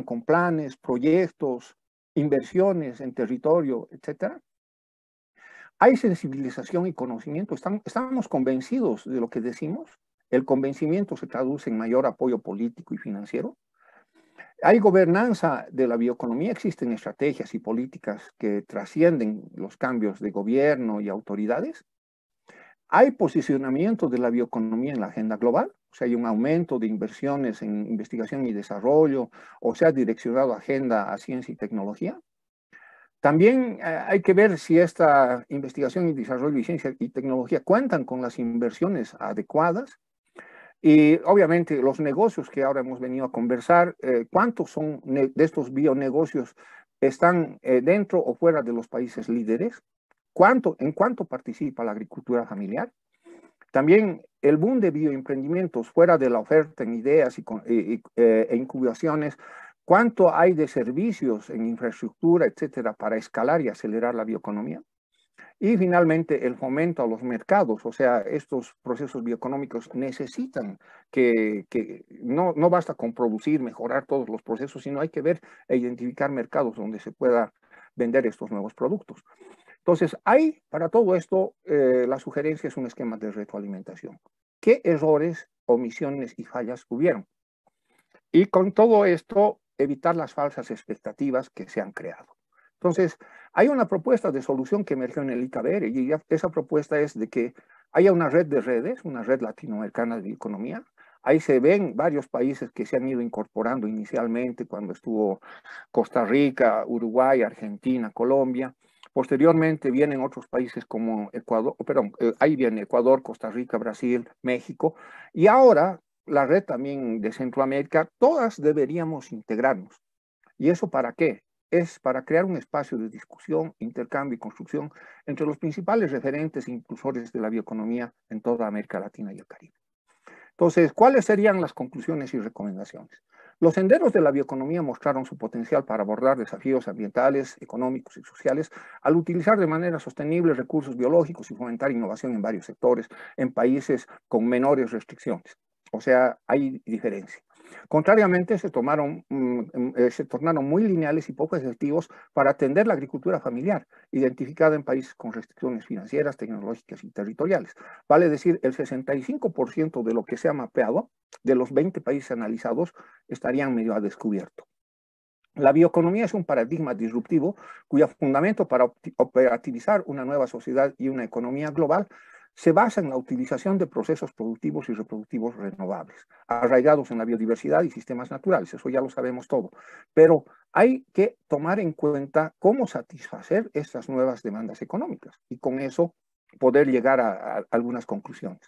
con planes, proyectos, inversiones en territorio, etcétera? ¿Hay sensibilización y conocimiento? ¿Estamos convencidos de lo que decimos? ¿El convencimiento se traduce en mayor apoyo político y financiero? ¿Hay gobernanza de la bioeconomía? ¿Existen estrategias y políticas que trascienden los cambios de gobierno y autoridades? ¿Hay posicionamiento de la bioeconomía en la agenda global? O sea, hay un aumento de inversiones en investigación y desarrollo, o se ha direccionado agenda a ciencia y tecnología. También hay que ver si esta investigación y desarrollo y ciencia y tecnología cuentan con las inversiones adecuadas. Y obviamente los negocios que ahora hemos venido a conversar, ¿cuántos son de estos bionegocios están dentro o fuera de los países líderes? ¿En cuánto participa la agricultura familiar? También el boom de bioemprendimientos fuera de la oferta en ideas e incubaciones. ¿Cuánto hay de servicios en infraestructura, etcétera, para escalar y acelerar la bioeconomía? Y finalmente, el fomento a los mercados, o sea, estos procesos bioeconómicos necesitan que no basta con producir, mejorar todos los procesos, sino hay que ver e identificar mercados donde se pueda vender estos nuevos productos. Entonces, hay para todo esto, la sugerencia es un esquema de retroalimentación. ¿Qué errores, omisiones y fallas hubieron? Y con todo esto, evitar las falsas expectativas que se han creado. Entonces, hay una propuesta de solución que emergió en el IKBR, y esa propuesta es de que haya una red de redes, una red latinoamericana de economía. Ahí se ven varios países que se han ido incorporando inicialmente cuando estuvo Costa Rica, Uruguay, Argentina, Colombia. Posteriormente vienen otros países como Ecuador, perdón, ahí viene Ecuador, Costa Rica, Brasil, México, y ahora la red también de Centroamérica. Todas deberíamos integrarnos. ¿Y eso para qué? es para crear un espacio de discusión, intercambio y construcción entre los principales referentes e impulsores de la bioeconomía en toda América Latina y el Caribe. Entonces, ¿cuáles serían las conclusiones y recomendaciones? Los senderos de la bioeconomía mostraron su potencial para abordar desafíos ambientales, económicos y sociales al utilizar de manera sostenible recursos biológicos y fomentar innovación en varios sectores en países con menores restricciones. O sea, hay diferencia. Contrariamente, se tornaron muy lineales y poco efectivos para atender la agricultura familiar, identificada en países con restricciones financieras, tecnológicas y territoriales. Vale decir, el 65% de lo que se ha mapeado, de los 20 países analizados, estarían medio a descubierto. La bioeconomía es un paradigma disruptivo cuyo fundamento para operativizar una nueva sociedad y una economía global se basa en la utilización de procesos productivos y reproductivos renovables, arraigados en la biodiversidad y sistemas naturales. Eso ya lo sabemos todo. Pero hay que tomar en cuenta cómo satisfacer estas nuevas demandas económicas y con eso poder llegar a algunas conclusiones.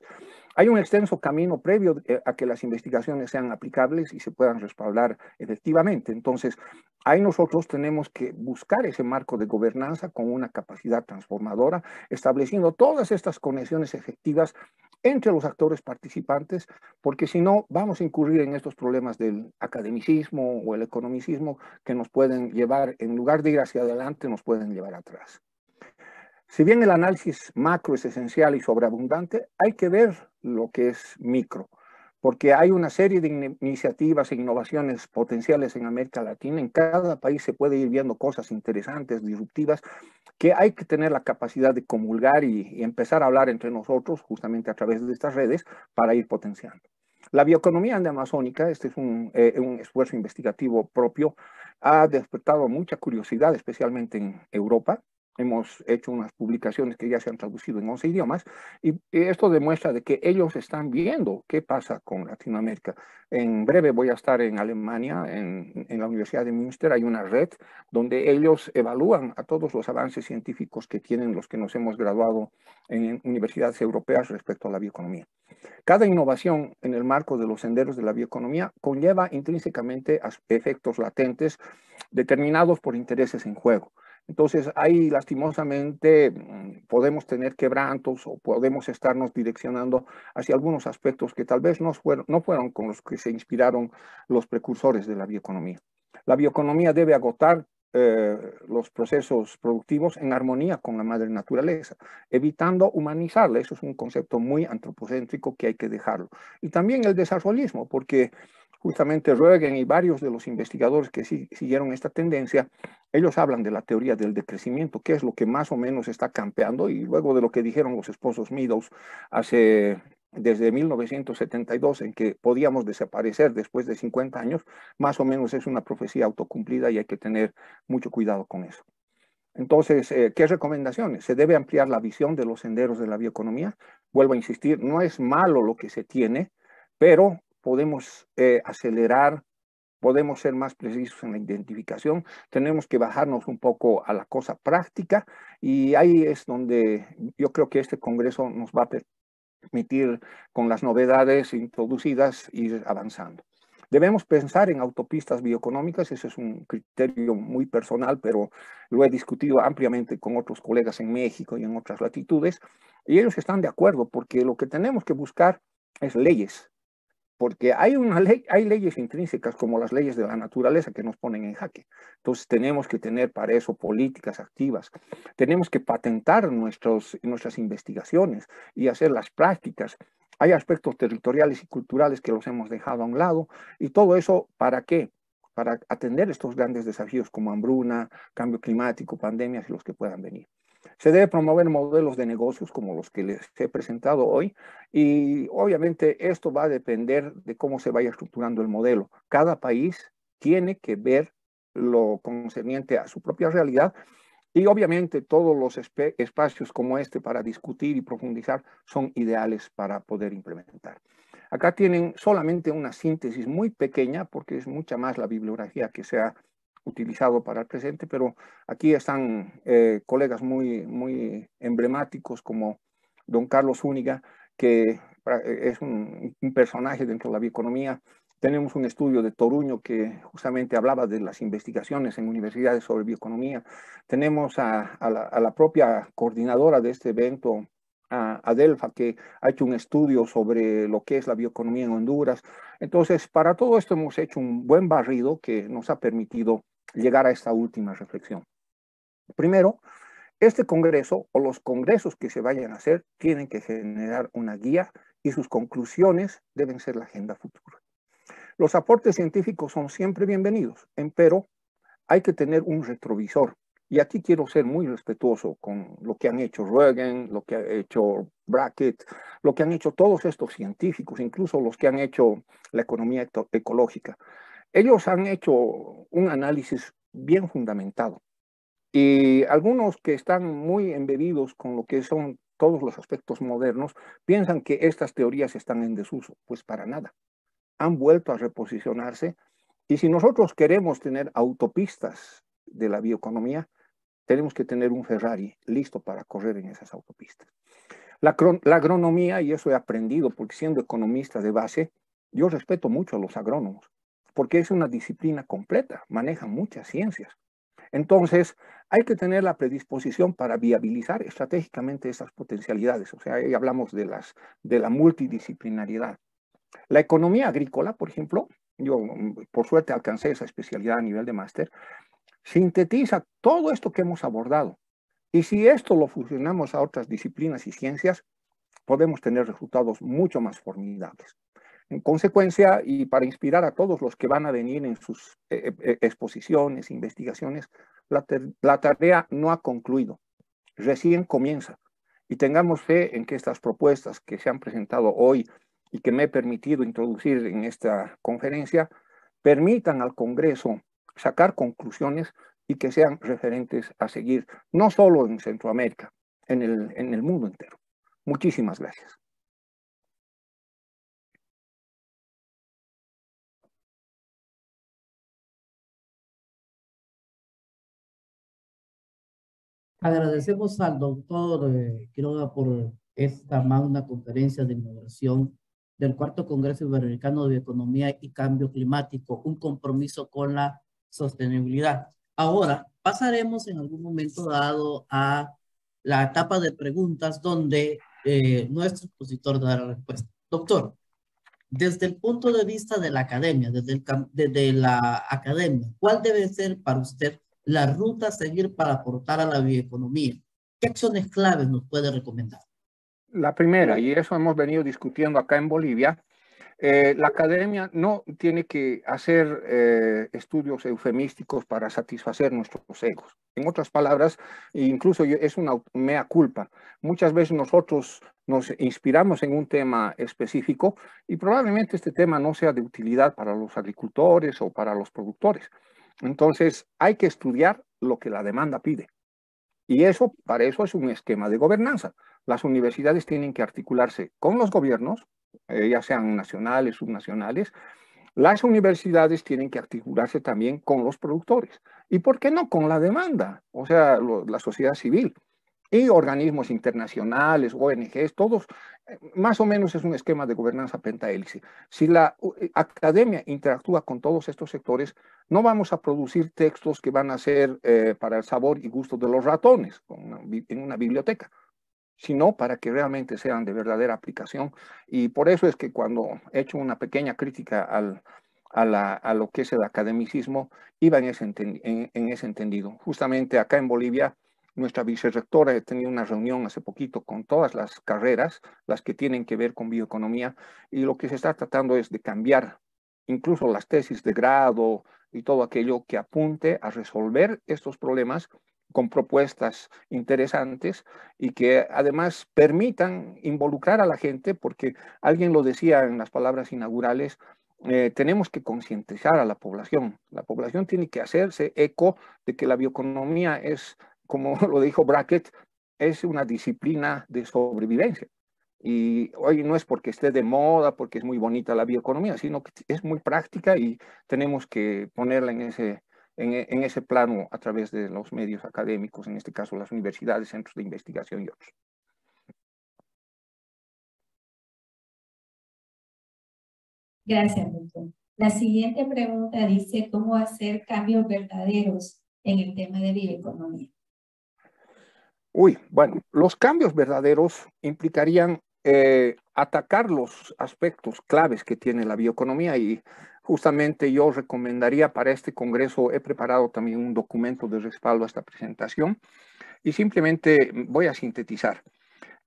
Hay un extenso camino previo a que las investigaciones sean aplicables y se puedan respaldar efectivamente. Entonces, ahí nosotros tenemos que buscar ese marco de gobernanza con una capacidad transformadora, estableciendo todas estas conexiones efectivas entre los actores participantes, porque si no, vamos a incurrir en estos problemas del academicismo o el economicismo que nos pueden llevar, en lugar de ir hacia adelante, nos pueden llevar atrás. Si bien el análisis macro es esencial y sobreabundante, hay que ver lo que es micro, porque hay una serie de iniciativas e innovaciones potenciales en América Latina. En cada país se puede ir viendo cosas interesantes, disruptivas, que hay que tener la capacidad de comulgar y empezar a hablar entre nosotros, justamente a través de estas redes, para ir potenciando. La bioeconomía andamazónica, este es un esfuerzo investigativo propio, ha despertado mucha curiosidad, especialmente en Europa. Hemos hecho unas publicaciones que ya se han traducido en 11 idiomas y esto demuestra de que ellos están viendo qué pasa con Latinoamérica. En breve voy a estar en Alemania, en la Universidad de Münster. Hay una red donde ellos evalúan a todos los avances científicos que tienen los que nos hemos graduado en universidades europeas respecto a la bioeconomía. Cada innovación en el marco de los senderos de la bioeconomía conlleva intrínsecamente efectos latentes determinados por intereses en juego. Entonces, ahí lastimosamente podemos tener quebrantos o podemos estarnos direccionando hacia algunos aspectos que tal vez no fueron con los que se inspiraron los precursores de la bioeconomía. La bioeconomía debe agotar los procesos productivos en armonía con la madre naturaleza, evitando humanizarla. Eso es un concepto muy antropocéntrico que hay que dejarlo. Y también el desarrollismo, porque justamente Rögen y varios de los investigadores que siguieron esta tendencia, ellos hablan de la teoría del decrecimiento, que es lo que más o menos está campeando, y luego de lo que dijeron los esposos Meadows desde 1972, en que podíamos desaparecer después de 50 años, más o menos es una profecía autocumplida y hay que tener mucho cuidado con eso. Entonces, ¿qué recomendaciones? Se debe ampliar la visión de los senderos de la bioeconomía. Vuelvo a insistir, no es malo lo que se tiene, pero podemos acelerar, podemos ser más precisos en la identificación, tenemos que bajarnos un poco a la cosa práctica y ahí es donde yo creo que este congreso nos va a permitir, con las novedades introducidas, ir avanzando. Debemos pensar en autopistas bioeconómicas, ese es un criterio muy personal, pero lo he discutido ampliamente con otros colegas en México y en otras latitudes, y ellos están de acuerdo, porque lo que tenemos que buscar es leyes, porque hay leyes intrínsecas como las leyes de la naturaleza que nos ponen en jaque. Entonces tenemos que tener para eso políticas activas, tenemos que patentar nuestras investigaciones y hacer las prácticas. Hay aspectos territoriales y culturales que los hemos dejado a un lado, y todo eso, ¿para qué? Para atender estos grandes desafíos como hambruna, cambio climático, pandemias y los que puedan venir. Se debe promover modelos de negocios como los que les he presentado hoy, y obviamente esto va a depender de cómo se vaya estructurando el modelo. Cada país tiene que ver lo concerniente a su propia realidad, y obviamente todos los espacios como este para discutir y profundizar son ideales para poder implementar. Acá tienen solamente una síntesis muy pequeña, porque es mucha más la bibliografía que se ha utilizado para el presente, pero aquí están colegas muy emblemáticos como don Carlos Zúñiga, que es un personaje dentro de la bioeconomía Tenemos un estudio de Toruño que justamente hablaba de las investigaciones en universidades sobre bioeconomía. Tenemos a la propia coordinadora de este evento, a Adelfa, que ha hecho un estudio sobre lo que es la bioeconomía en Honduras. Entonces, para todo esto hemos hecho un buen barrido que nos ha permitido llegar a esta última reflexión. Primero, este congreso o los congresos que se vayan a hacer tienen que generar una guía y sus conclusiones deben ser la agenda futura. Los aportes científicos son siempre bienvenidos, pero hay que tener un retrovisor. Y aquí quiero ser muy respetuoso con lo que han hecho Rögen, lo que ha hecho Brackett, lo que han hecho todos estos científicos, incluso los que han hecho la economía ecológica. Ellos han hecho un análisis bien fundamentado. Y algunos que están muy embebidos con lo que son todos los aspectos modernos, piensan que estas teorías están en desuso. Pues para nada. Han vuelto a reposicionarse. Y si nosotros queremos tener autopistas de la bioeconomía, tenemos que tener un Ferrari listo para correr en esas autopistas. La agronomía, y eso he aprendido porque siendo economista de base, yo respeto mucho a los agrónomos, porque es una disciplina completa, manejan muchas ciencias. Entonces, hay que tener la predisposición para viabilizar estratégicamente esas potencialidades. O sea, ahí hablamos de la multidisciplinariedad. La economía agrícola, por ejemplo, yo por suerte alcancé esa especialidad a nivel de máster, sintetiza todo esto que hemos abordado. Y si esto lo fusionamos a otras disciplinas y ciencias, podemos tener resultados mucho más formidables. En consecuencia, y para inspirar a todos los que van a venir en sus exposiciones, investigaciones, la tarea no ha concluido, recién comienza. Y tengamos fe en que estas propuestas que se han presentado hoy y que me he permitido introducir en esta conferencia, permitan al Congreso sacar conclusiones y que sean referentes a seguir, no solo en Centroamérica, en el mundo entero. Muchísimas gracias. Agradecemos al doctor Quiroga por esta magna conferencia de inauguración del Cuarto Congreso Iberoamericano de Bioeconomía y Cambio Climático, un compromiso con la sostenibilidad. Ahora pasaremos en algún momento dado a la etapa de preguntas donde nuestro expositor dará la respuesta. Doctor, desde el punto de vista de la academia, desde la academia, ¿cuál debe ser para usted la ruta a seguir para aportar a la bioeconomía? ¿Qué acciones claves nos puede recomendar? La primera, y eso hemos venido discutiendo acá en Bolivia, la academia no tiene que hacer estudios eufemísticos para satisfacer nuestros egos. En otras palabras, incluso es una mea culpa. Muchas veces nosotros nos inspiramos en un tema específico y probablemente este tema no sea de utilidad para los agricultores o para los productores. Entonces, hay que estudiar lo que la demanda pide. Y eso, para eso es un esquema de gobernanza. Las universidades tienen que articularse con los gobiernos, ya sean nacionales, subnacionales. Las universidades tienen que articularse también con los productores. ¿Y por qué no con la demanda? O sea, la sociedad civil y organismos internacionales, ONGs, todos, más o menos es un esquema de gobernanza pentahélice. Si la academia interactúa con todos estos sectores, no vamos a producir textos que van a ser para el sabor y gusto de los ratones en una biblioteca, sino para que realmente sean de verdadera aplicación. Y por eso es que cuando he hecho una pequeña crítica a lo que es el academicismo, iba en ese entendido. Justamente acá en Bolivia, nuestra vicerrectora ha tenido una reunión hace poquito con todas las carreras, las que tienen que ver con bioeconomía, y lo que se está tratando es de cambiar incluso las tesis de grado y todo aquello que apunte a resolver estos problemas con propuestas interesantes y que además permitan involucrar a la gente, porque alguien lo decía en las palabras inaugurales, tenemos que concientizar a la población. La población tiene que hacerse eco de que la bioeconomía es, como lo dijo Brackett, es una disciplina de sobrevivencia. Y hoy no es porque esté de moda, porque es muy bonita la bioeconomía, sino que es muy práctica y tenemos que ponerla en ese plano a través de los medios académicos, en este caso las universidades, centros de investigación y otros. Gracias, doctor. La siguiente pregunta dice, ¿cómo hacer cambios verdaderos en el tema de bioeconomía? Uy, bueno, los cambios verdaderos implicarían atacar los aspectos claves que tiene la bioeconomía y justamente yo recomendaría para este congreso, he preparado también un documento de respaldo a esta presentación y simplemente voy a sintetizar.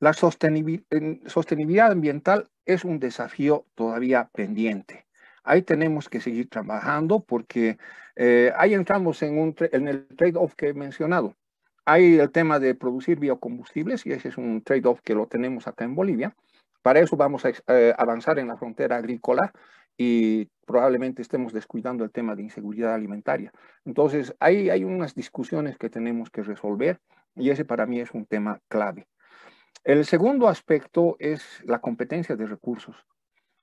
La sostenibilidad ambiental es un desafío todavía pendiente. Ahí tenemos que seguir trabajando porque ahí entramos en el trade-off que he mencionado. Hay el tema de producir biocombustibles y ese es un trade-off que lo tenemos acá en Bolivia. Para eso vamos a avanzar en la frontera agrícola y probablemente estemos descuidando el tema de inseguridad alimentaria. Entonces, ahí hay unas discusiones que tenemos que resolver y ese para mí es un tema clave. El segundo aspecto es la competencia de recursos.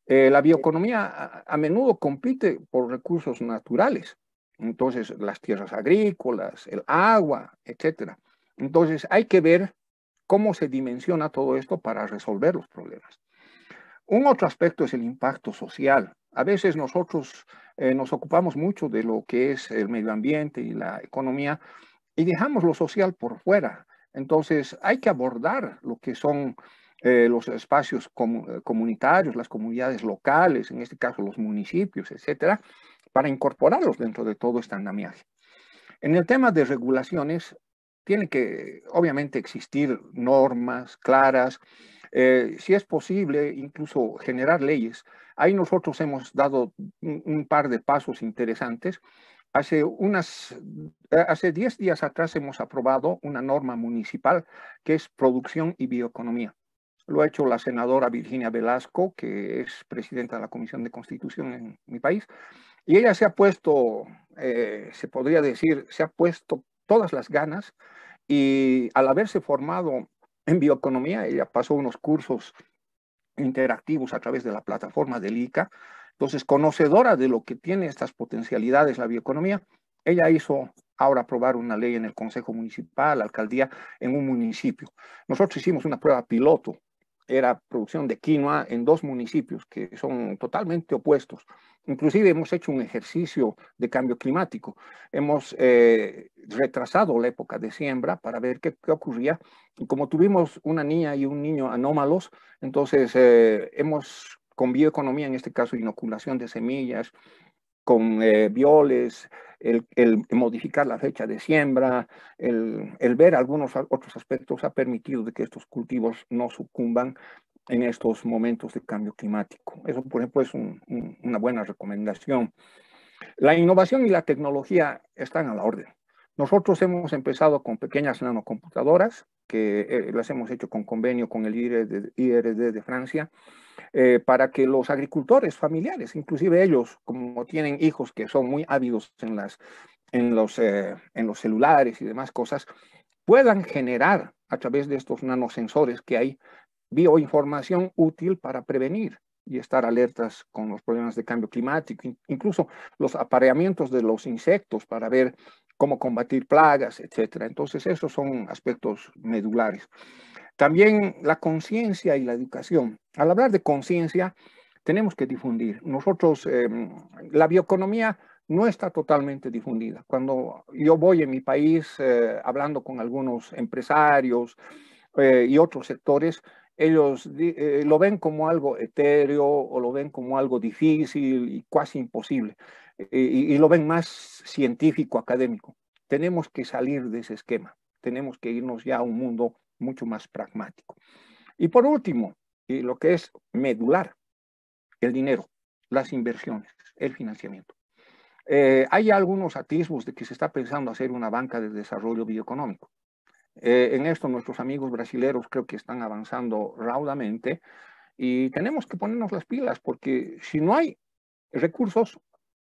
La bioeconomía a menudo compite por recursos naturales. Entonces, las tierras agrícolas, el agua, etc. Entonces, hay que ver cómo se dimensiona todo esto para resolver los problemas. Un otro aspecto es el impacto social. A veces nosotros nos ocupamos mucho de lo que es el medio ambiente y la economía y dejamos lo social por fuera. Entonces, hay que abordar lo que son los espacios comunitarios, las comunidades locales, en este caso los municipios, etcétera, para incorporarlos dentro de todo este andamiaje. En el tema de regulaciones, tiene que obviamente existir normas claras, si es posible, incluso generar leyes. Ahí nosotros hemos dado un par de pasos interesantes. Hace 10 días atrás hemos aprobado una norma municipal que es producción y bioeconomía. Lo ha hecho la senadora Virginia Velasco, que es presidenta de la Comisión de Constitución en mi país, y ella se ha puesto, se podría decir, se ha puesto todas las ganas y al haberse formado en bioeconomía, ella pasó unos cursos interactivos a través de la plataforma del ICA. Entonces, conocedora de lo que tiene estas potencialidades la bioeconomía, ella hizo ahora aprobar una ley en el Consejo Municipal, la alcaldía, en un municipio. Nosotros hicimos una prueba piloto, era producción de quinoa en 2 municipios que son totalmente opuestos. Inclusive hemos hecho un ejercicio de cambio climático. Hemos retrasado la época de siembra para ver qué ocurría. Y como tuvimos una niña y un niño anómalos, entonces hemos, con bioeconomía, en este caso inoculación de semillas, con violes, el modificar la fecha de siembra, el ver algunos otros aspectos ha permitido de que estos cultivos no sucumban en estos momentos de cambio climático. Eso, por ejemplo, es una buena recomendación. La innovación y la tecnología están a la orden. Nosotros hemos empezado con pequeñas nanocomputadoras, que las hemos hecho con convenio con el IRD de Francia, para que los agricultores familiares, inclusive ellos, como tienen hijos que son muy ávidos en los celulares y demás cosas, puedan generar a través de estos nanosensores que hay bioinformación útil para prevenir y estar alertas con los problemas de cambio climático, incluso los apareamientos de los insectos para ver cómo combatir plagas, etc. Entonces, esos son aspectos medulares. También la conciencia y la educación. Al hablar de conciencia, tenemos que difundir. Nosotros, la bioeconomía no está totalmente difundida. Cuando yo voy en mi país hablando con algunos empresarios y otros sectores, ellos lo ven como algo etéreo o lo ven como algo difícil y casi imposible. Y lo ven más científico, académico. Tenemos que salir de ese esquema. Tenemos que irnos ya a un mundo mucho más pragmático. Y por último, y lo que es medular, el dinero, las inversiones, el financiamiento. Hay algunos atisbos de que se está pensando hacer una banca de desarrollo bioeconómico. En esto nuestros amigos brasileños creo que están avanzando raudamente y tenemos que ponernos las pilas porque si no hay recursos,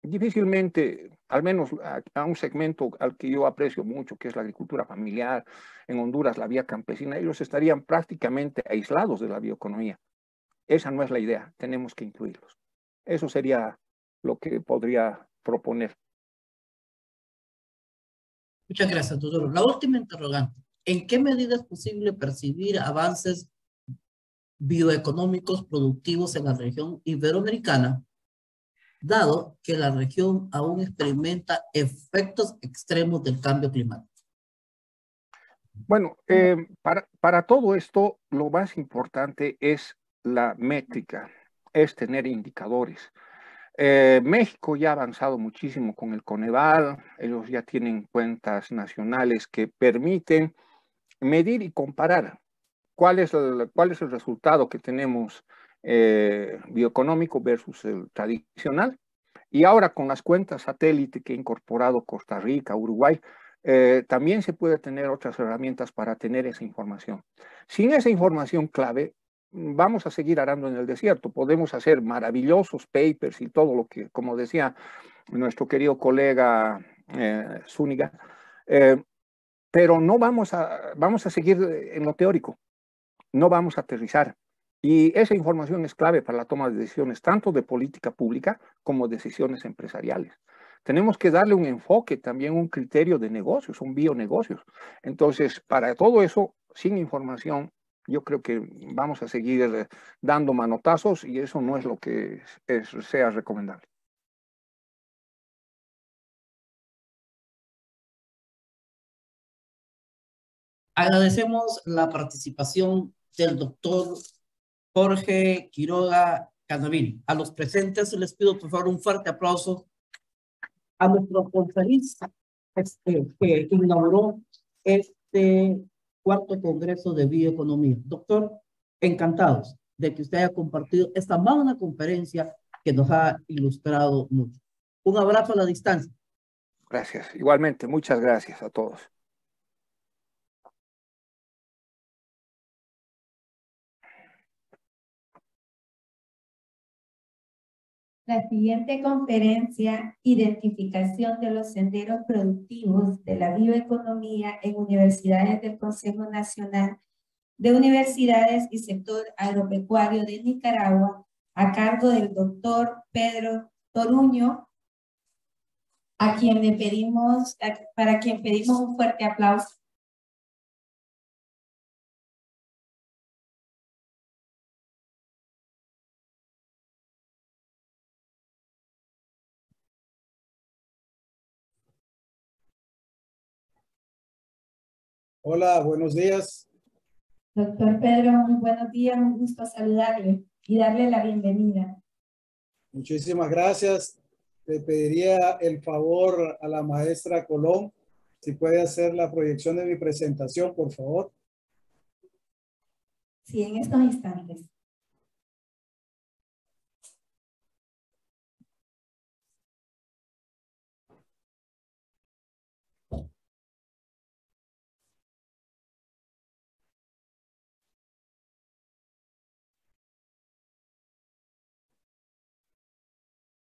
difícilmente, al menos a un segmento al que yo aprecio mucho, que es la agricultura familiar, en Honduras, la vía campesina, ellos estarían prácticamente aislados de la bioeconomía. Esa no es la idea, tenemos que incluirlos. Eso sería lo que podría proponer. Muchas gracias, doctor. La última interrogante. ¿En qué medida es posible percibir avances bioeconómicos productivos en la región iberoamericana? dado que la región aún experimenta efectos extremos del cambio climático? Bueno, para todo esto, lo más importante es la métrica, es tener indicadores. México ya ha avanzado muchísimo con el Coneval, ellos ya tienen cuentas nacionales que permiten medir y comparar cuál es el resultado que tenemos bioeconómico versus el tradicional. Y ahora con las cuentas satélite que ha incorporado Costa Rica, Uruguay, también se puede tener otras herramientas para tener esa información. Sin esa información clave, vamos a seguir arando en el desierto. Podemos hacer maravillosos papers y todo lo que, como decía nuestro querido colega Zúñiga, pero no vamos a seguir en lo teórico, no vamos a aterrizar. Y esa información es clave para la toma de decisiones, tanto de política pública como decisiones empresariales. Tenemos que darle un enfoque, también un criterio de negocios, son bionegocios. Entonces, para todo eso, sin información, yo creo que vamos a seguir dando manotazos y eso no es lo que sea recomendable. Agradecemos la participación del doctor Jorge Quiroga Canavini. A los presentes les pido por favor un fuerte aplauso a nuestro conferencista que inauguró este cuarto Congreso de Bioeconomía. Doctor, encantados de que usted haya compartido esta magna conferencia que nos ha ilustrado mucho. Un abrazo a la distancia. Gracias. Igualmente, muchas gracias a todos. La siguiente conferencia, Identificación de los senderos productivos de la bioeconomía en universidades del Consejo Nacional de Universidades y Sector Agropecuario de Nicaragua, a cargo del doctor Pedro Toruño, para quien pedimos un fuerte aplauso. Hola, buenos días. Doctor Pedro, muy buenos días, un gusto saludarle y darle la bienvenida. Muchísimas gracias. Le pediría el favor a la maestra Colón, si puede hacer la proyección de mi presentación, por favor. Sí, en estos instantes.